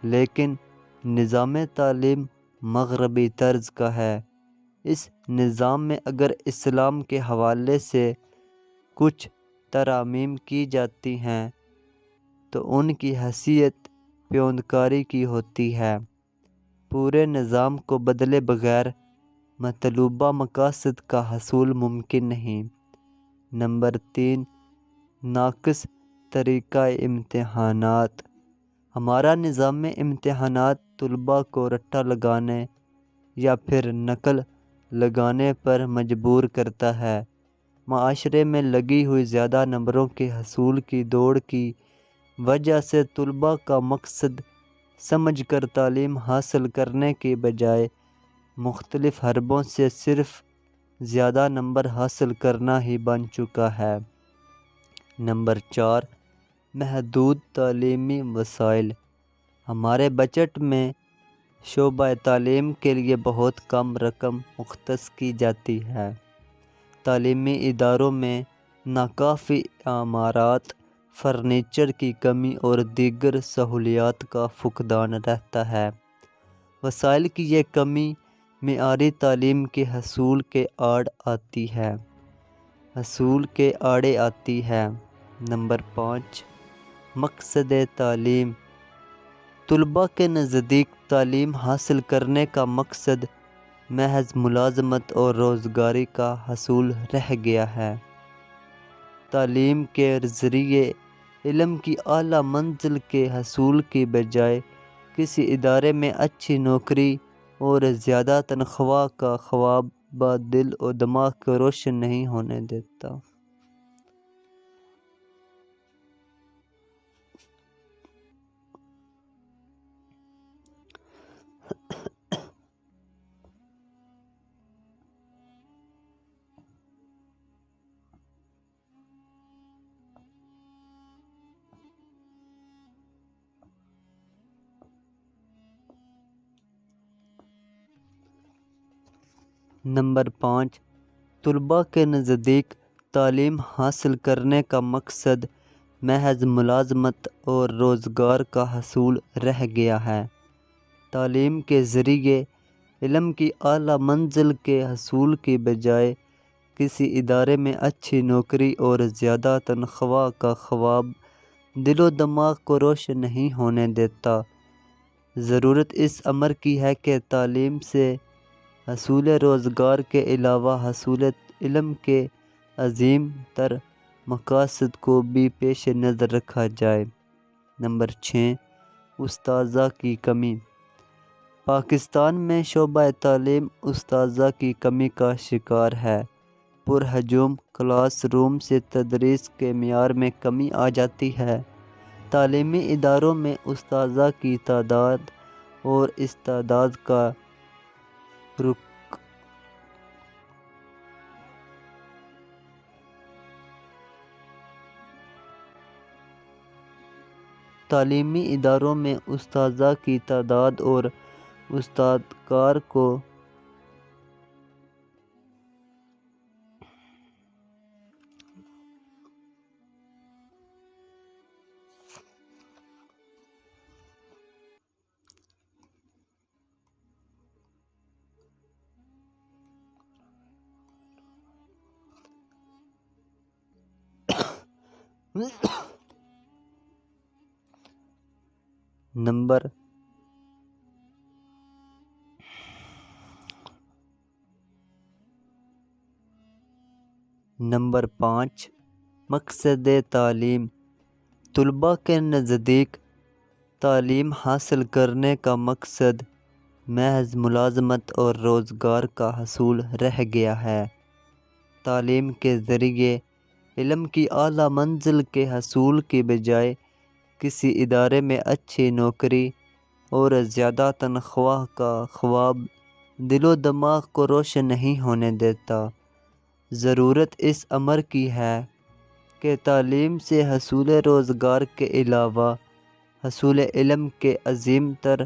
لیکن نظام تعلیم مغربی طرز کا ہے۔ اس نظام میں اگر اسلام کے حوالے سے کچھ ترامیم کی جاتی ہیں تو ان کی حیثیت پیوندکاری کی ہوتی ہے، پورے نظام کو بدلے بغیر مطلوبہ مقاصد کا حصول ممکن نہیں۔ نمبر 3، ناقص طریقہ امتحانات۔ ہمارا نظام امتحانات طلباء کو رٹا لگانے یا پھر نقل لگانے پر مجبور کرتا ہے۔ معاشرے میں لگی ہوئی زیادہ نمبروں کے حصول کی دوڑ کی وجہ سے طلباء کا مقصد سمجھ کر تعلیم حاصل کرنے کی بجائے مختلف حربوں سے صرف زیادہ نمبر حاصل کرنا ہی بن چکا ہے۔ نمبر 4، محدود تعلیمی وسائل۔ ہمارے بجٹ میں شعبہ تعلیم کے لیے بہت کم رقم مختص کی جاتی ہے۔ تعلیمی اداروں میں ناکافی عمارات، فرنیچر کی کمی اور دیگر سہولیات کا فقدان رہتا ہے۔ وسائل کی یہ کمی معیاری تعلیم کے حصول کے آڑے آتی ہے۔ نمبر 5، مقصد تعلیم۔ طلباء کے نزدیک تعلیم حاصل کرنے کا مقصد محض ملازمت اور روزگاری کا حصول رہ گیا ہے۔ تعلیم کے ذریعے علم کی اعلیٰ منزل کے حصول کی بجائے کسی ادارے میں اچھی نوکری اور زیادہ تنخواہ کا خواب دل و دماغ کو روشن نہیں ہونے دیتا۔ نمبر 5، طلباء کے نزدیک تعلیم حاصل کرنے کا مقصد محض ملازمت اور روزگار کا حصول رہ گیا ہے۔ تعلیم کے ذریعے علم کی اعلیٰ منزل کے حصول کی بجائے کسی ادارے میں اچھی نوکری اور زیادہ تنخواہ کا خواب دل و دماغ کو روشن نہیں ہونے دیتا۔ ضرورت اس امر کی ہے کہ تعلیم سے حصول روزگار کے علاوہ حصول علم کے عظیم تر مقاصد کو بھی پیش نظر رکھا جائے۔ نمبر 6، اساتذہ کی کمی۔ پاکستان میں شعبہ تعلیم اساتذہ کی کمی کا شکار ہے۔ پرہجوم کلاس روم سے تدریس کے معیار میں کمی آ جاتی ہے۔ تعلیمی اداروں میں اساتذہ کی تعداد اور استعداد کا تعلیمی اداروں میں اساتذہ کی تعداد اور استادکار کو نمبر نمبر 5، مقصد تعلیم۔ طلباء کے نزدیک تعلیم حاصل کرنے کا مقصد محض ملازمت اور روزگار کا حصول رہ گیا ہے۔ تعلیم کے ذریعے علم کی اعلیٰ منزل کے حصول کی بجائے کسی ادارے میں اچھی نوکری اور زیادہ تنخواہ کا خواب دل و دماغ کو روشن نہیں ہونے دیتا۔ ضرورت اس امر کی ہے کہ تعلیم سے حصول روزگار کے علاوہ حصول علم کے عظیم تر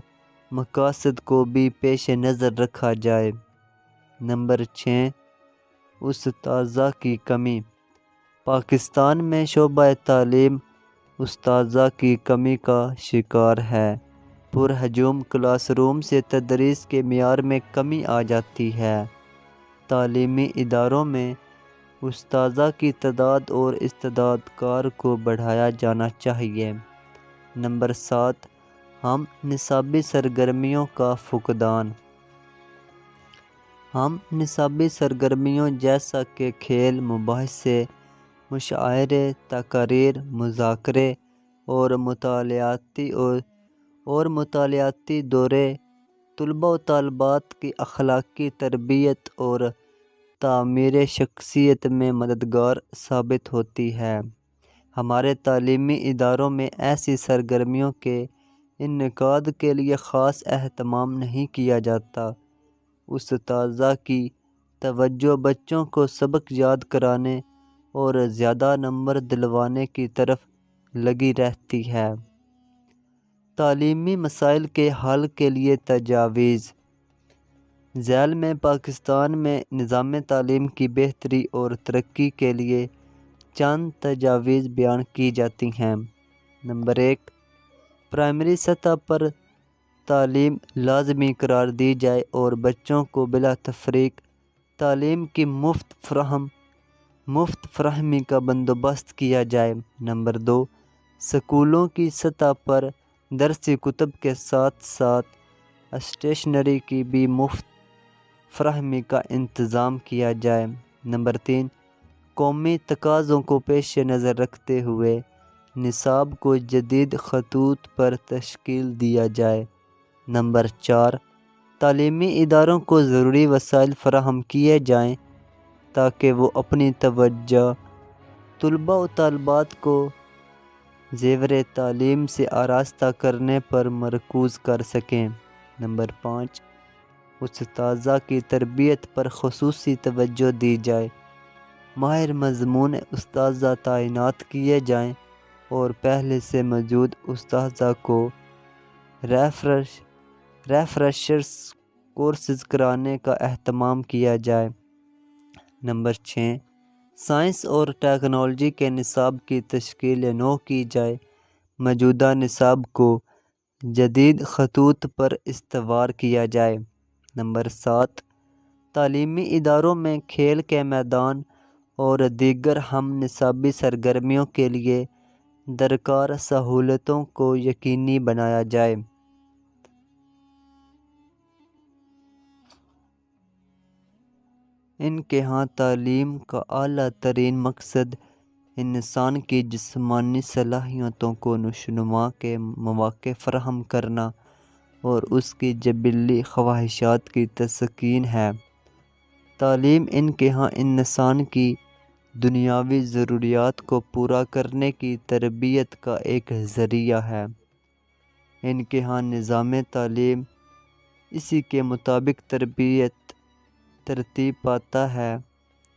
مقاصد کو بھی پیش نظر رکھا جائے۔ نمبر 6، اساتذہ کی کمی۔ پاکستان میں شعبہ تعلیم اساتذہ کی کمی کا شکار ہے۔ پرہجوم کلاس روم سے تدریس کے معیار میں کمی آ جاتی ہے۔ تعلیمی اداروں میں اساتذہ کی تعداد اور استعداد کار کو بڑھایا جانا چاہیے۔ نمبر 7، ہم نصابی سرگرمیوں کا فقدان۔ ہم نصابی سرگرمیوں جیسا کہ کھیل، مباحثے، مشاعرے، تقاریر، مذاکرے اور مطالعاتی دورے طلباء و طالبات کی اخلاقی تربیت اور تعمیر شخصیت میں مددگار ثابت ہوتی ہے۔ ہمارے تعلیمی اداروں میں ایسی سرگرمیوں کے انعقاد کے لیے خاص اہتمام نہیں کیا جاتا۔ اساتذہ کی توجہ بچوں کو سبق یاد کرانے اور زیادہ نمبر دلوانے کی طرف لگی رہتی ہے۔ تعلیمی مسائل کے حل کے لیے تجاویز۔ ذیل میں پاکستان میں نظام تعلیم کی بہتری اور ترقی کے لیے چند تجاویز بیان کی جاتی ہیں۔ نمبر 1، پرائمری سطح پر تعلیم لازمی قرار دی جائے اور بچوں کو بلا تفریق تعلیم کی مفت فراہمی کا بندوبست کیا جائے۔ نمبر 2، اسکولوں کی سطح پر درسی کتب کے ساتھ ساتھ اسٹیشنری کی بھی مفت فراہمی کا انتظام کیا جائے۔ نمبر 3، قومی تقاضوں کو پیش نظر رکھتے ہوئے نصاب کو جدید خطوط پر تشکیل دیا جائے۔ نمبر 4، تعلیمی اداروں کو ضروری وسائل فراہم کیے جائیں تاکہ وہ اپنی توجہ طلباء و طالبات کو زیور تعلیم سے آراستہ کرنے پر مرکوز کر سکیں۔ نمبر 5، اساتذہ کی تربیت پر خصوصی توجہ دی جائے۔ ماہر مضمون اساتذہ تعینات کیے جائیں اور پہلے سے موجود اساتذہ کو ریفریشرز کورسز کرانے کا اہتمام کیا جائے۔ نمبر 6، سائنس اور ٹیکنالوجی کے نصاب کی تشکیل نو کی جائے۔ موجودہ نصاب کو جدید خطوط پر استوار کیا جائے۔ نمبر 7، تعلیمی اداروں میں کھیل کے میدان اور دیگر ہم نصابی سرگرمیوں کے لیے درکار سہولتوں کو یقینی بنایا جائے۔ ان کے ہاں تعلیم کا اعلیٰ ترین مقصد انسان کی جسمانی صلاحیتوں کو نشوونما کے مواقع فراہم کرنا اور اس کی جبلی خواہشات کی تسکین ہے۔ تعلیم ان کے ہاں انسان کی دنیاوی ضروریات کو پورا کرنے کی تربیت کا ایک ذریعہ ہے۔ ان کے ہاں نظام تعلیم اسی کے مطابق ترتیب پاتا ہے۔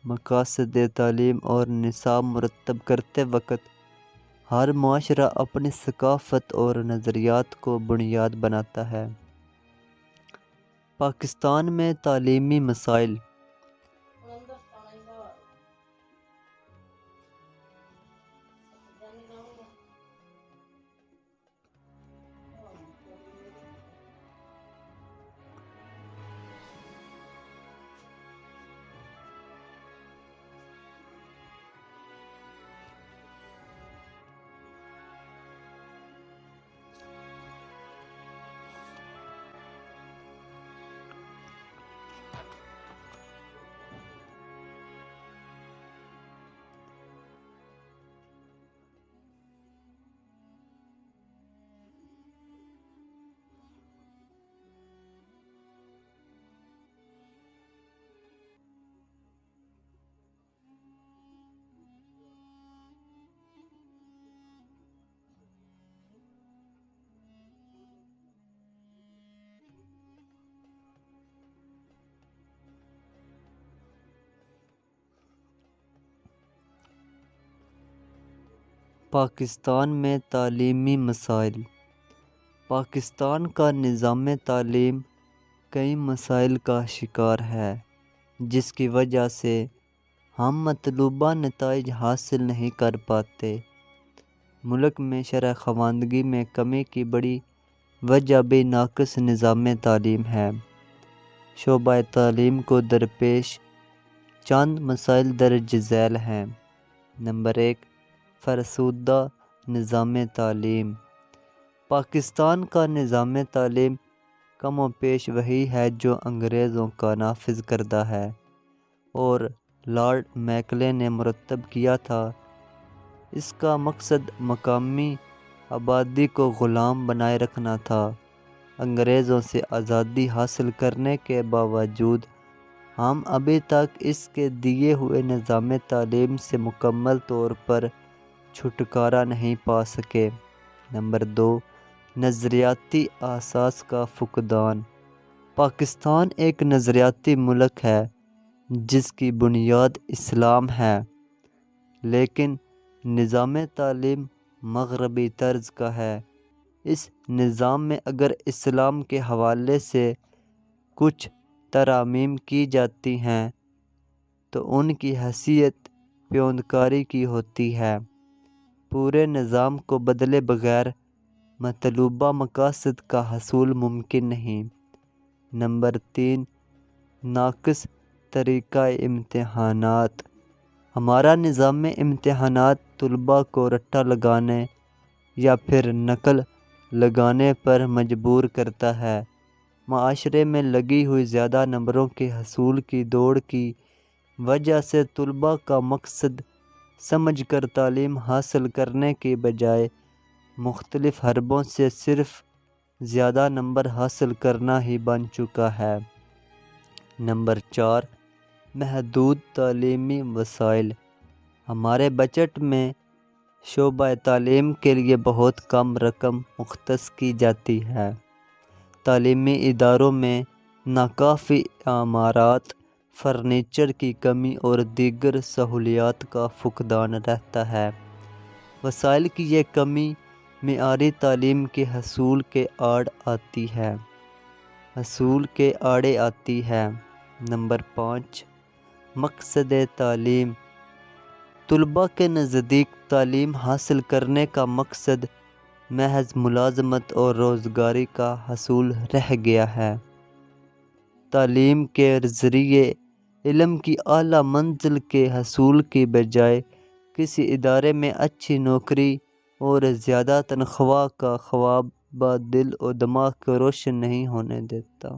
مقاصد تعلیم اور نصاب مرتب کرتے وقت ہر معاشرہ اپنی ثقافت اور نظریات کو بنیاد بناتا ہے۔ پاکستان میں تعلیمی مسائل۔ پاکستان میں تعلیمی مسائل۔ پاکستان کا نظام تعلیم کئی مسائل کا شکار ہے، جس کی وجہ سے ہم مطلوبہ نتائج حاصل نہیں کر پاتے۔ ملک میں شرح خواندگی میں کمی کی بڑی وجہ بھی ناقص نظام تعلیم ہے۔ شعبہ تعلیم کو درپیش چند مسائل درج ذیل ہیں۔ نمبر 1، فرسودہ نظام تعلیم۔ پاکستان کا نظام تعلیم کم و بیش وہی ہے جو انگریزوں کا نافذ کردہ ہے اور لارڈ میکلے نے مرتب کیا تھا۔ اس کا مقصد مقامی آبادی کو غلام بنائے رکھنا تھا۔ انگریزوں سے آزادی حاصل کرنے کے باوجود ہم ابھی تک اس کے دیے ہوئے نظام تعلیم سے مکمل طور پر چھٹکارا نہیں پا سکے۔ نمبر 2، نظریاتی اساس کا فقدان۔ پاکستان ایک نظریاتی ملک ہے جس کی بنیاد اسلام ہے، لیکن نظام تعلیم مغربی طرز کا ہے۔ اس نظام میں اگر اسلام کے حوالے سے کچھ ترامیم کی جاتی ہیں تو ان کی حیثیت پیوندکاری کی ہوتی ہے، پورے نظام کو بدلے بغیر مطلوبہ مقاصد کا حصول ممکن نہیں۔ نمبر 3، ناقص طریقہ امتحانات۔ ہمارا نظام امتحانات طلباء کو رٹا لگانے یا پھر نقل لگانے پر مجبور کرتا ہے۔ معاشرے میں لگی ہوئی زیادہ نمبروں کے حصول کی دوڑ کی وجہ سے طلباء کا مقصد سمجھ کر تعلیم حاصل کرنے کی بجائے مختلف حربوں سے صرف زیادہ نمبر حاصل کرنا ہی بن چکا ہے۔ نمبر 4، محدود تعلیمی وسائل۔ ہمارے بجٹ میں شعبہ تعلیم کے لیے بہت کم رقم مختص کی جاتی ہے۔ تعلیمی اداروں میں ناکافی عمارات، فرنیچر کی کمی اور دیگر سہولیات کا فقدان رہتا ہے۔ وسائل کی یہ کمی معیاری تعلیم کے حصول کے آڑے آتی ہے۔ نمبر 5، مقصد تعلیم۔ طلباء کے نزدیک تعلیم حاصل کرنے کا مقصد محض ملازمت اور روزگاری کا حصول رہ گیا ہے۔ تعلیم کے ذریعے علم کی اعلیٰ منزل کے حصول کی بجائے کسی ادارے میں اچھی نوکری اور زیادہ تنخواہ کا خواب دل و دماغ کو روشن نہیں ہونے دیتا۔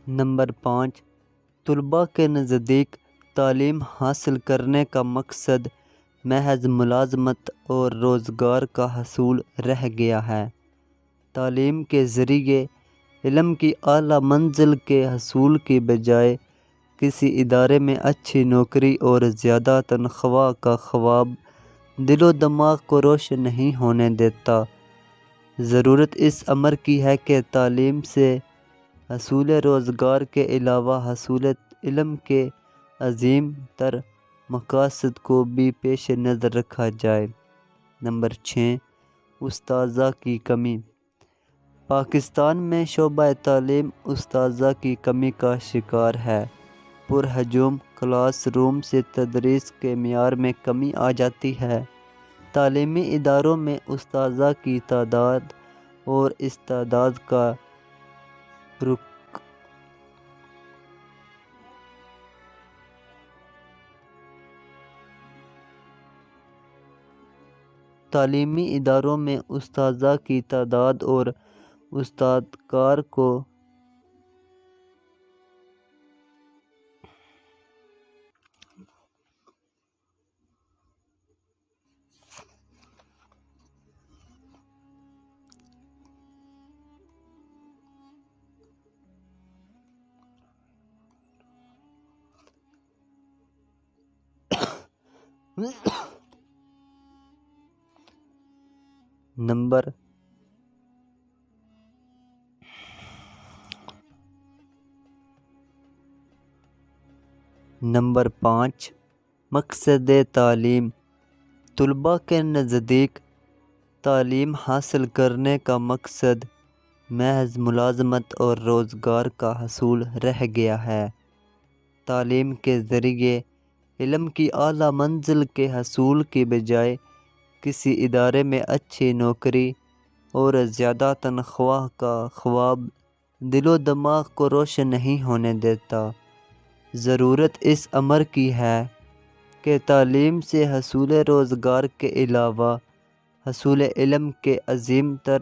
نمبر 5، طلباء کے نزدیک تعلیم حاصل کرنے کا مقصد محض ملازمت اور روزگار کا حصول رہ گیا ہے۔ تعلیم کے ذریعے علم کی اعلیٰ منزل کے حصول کی بجائے کسی ادارے میں اچھی نوکری اور زیادہ تنخواہ کا خواب دل و دماغ کو روشن نہیں ہونے دیتا۔ ضرورت اس امر کی ہے کہ تعلیم سے حصول روزگار کے علاوہ حصول علم کے عظیم تر مقاصد کو بھی پیش نظر رکھا جائے۔ نمبر 6، اساتذہ کی کمی۔ پاکستان میں شعبہ تعلیم اساتذہ کی کمی کا شکار ہے۔ پرہجوم کلاس روم سے تدریس کے معیار میں کمی آ جاتی ہے۔ تعلیمی اداروں میں اساتذہ کی تعداد اور استعداد کا تعلیمی اداروں میں اساتذہ کی تعداد اور استادکار کو نمبر 5، مقصد تعلیم۔ طلباء کے نزدیک تعلیم حاصل کرنے کا مقصد محض ملازمت اور روزگار کا حصول رہ گیا ہے۔ تعلیم کے ذریعے علم کی اعلیٰ منزل کے حصول کی بجائے کسی ادارے میں اچھی نوکری اور زیادہ تنخواہ کا خواب دل و دماغ کو روشن نہیں ہونے دیتا۔ ضرورت اس امر کی ہے کہ تعلیم سے حصول روزگار کے علاوہ حصول علم کے عظیم تر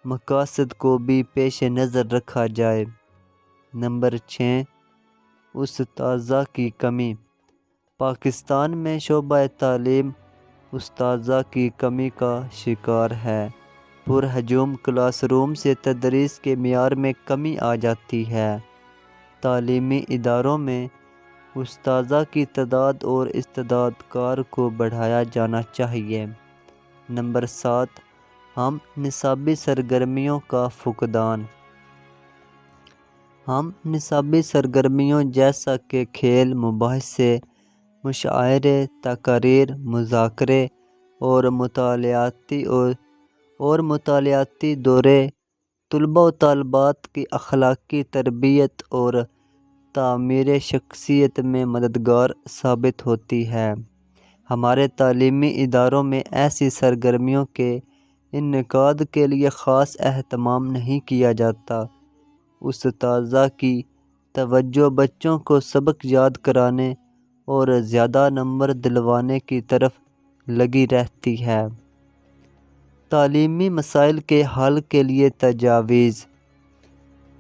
مقاصد کو بھی پیش نظر رکھا جائے۔ نمبر 6، اساتذہ کی کمی۔ پاکستان میں شعبہ تعلیم اساتذہ کی کمی کا شکار ہے۔ پرہجوم کلاس روم سے تدریس کے معیار میں کمی آ جاتی ہے۔ تعلیمی اداروں میں اساتذہ کی تعداد اور استعداد کار کو بڑھایا جانا چاہیے۔ نمبر 7، ہم نصابی سرگرمیوں کا فقدان۔ ہم نصابی سرگرمیوں جیسا کہ کھیل، مباحثے، مشاعرے، تقاریر، مذاکرے اور مطالعاتی دورے طلباء و طالبات کی اخلاقی تربیت اور تعمیر شخصیت میں مددگار ثابت ہوتی ہے۔ ہمارے تعلیمی اداروں میں ایسی سرگرمیوں کے انعقاد کے لیے خاص اہتمام نہیں کیا جاتا۔ اساتذہ کی توجہ بچوں کو سبق یاد کرانے اور زیادہ نمبر دلوانے کی طرف لگی رہتی ہے۔ تعلیمی مسائل کے حل کے لیے تجاویز۔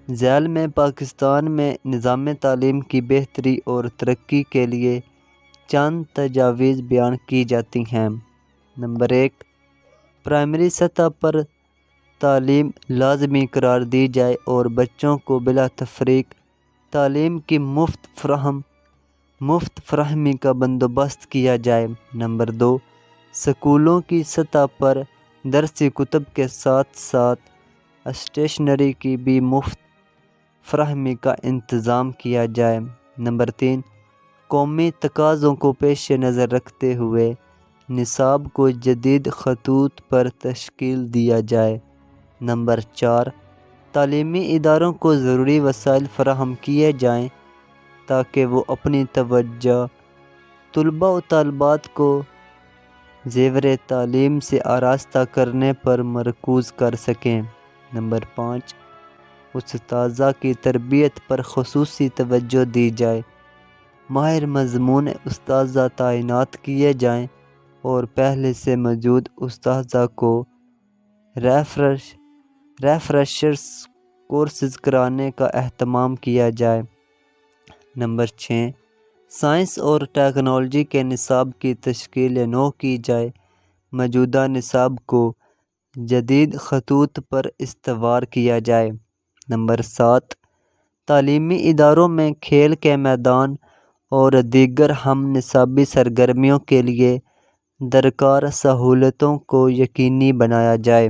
ذیل میں پاکستان میں نظام تعلیم کی بہتری اور ترقی کے لیے چند تجاویز بیان کی جاتی ہیں۔ نمبر 1، پرائمری سطح پر تعلیم لازمی قرار دی جائے اور بچوں کو بلا تفریق تعلیم کی مفت فراہمی کا بندوبست کیا جائے۔ نمبر 2، اسکولوں کی سطح پر درسی کتب کے ساتھ ساتھ اسٹیشنری کی بھی مفت فراہمی کا انتظام کیا جائے۔ نمبر 3، قومی تقاضوں کو پیش نظر رکھتے ہوئے نصاب کو جدید خطوط پر تشکیل دیا جائے۔ نمبر 4، تعلیمی اداروں کو ضروری وسائل فراہم کیے جائیں تاکہ وہ اپنی توجہ طلباء و طالبات کو زیور تعلیم سے آراستہ کرنے پر مرکوز کر سکیں۔ نمبر 5، اساتذہ کی تربیت پر خصوصی توجہ دی جائے۔ ماہر مضمون اساتذہ تعینات کیے جائیں اور پہلے سے موجود اساتذہ کو ریفریشرز کورسز کرانے کا اہتمام کیا جائے۔ نمبر 6، سائنس اور ٹیکنالوجی کے نصاب کی تشکیل نو کی جائے۔ موجودہ نصاب کو جدید خطوط پر استوار کیا جائے۔ نمبر 7، تعلیمی اداروں میں کھیل کے میدان اور دیگر ہم نصابی سرگرمیوں کے لیے درکار سہولتوں کو یقینی بنایا جائے۔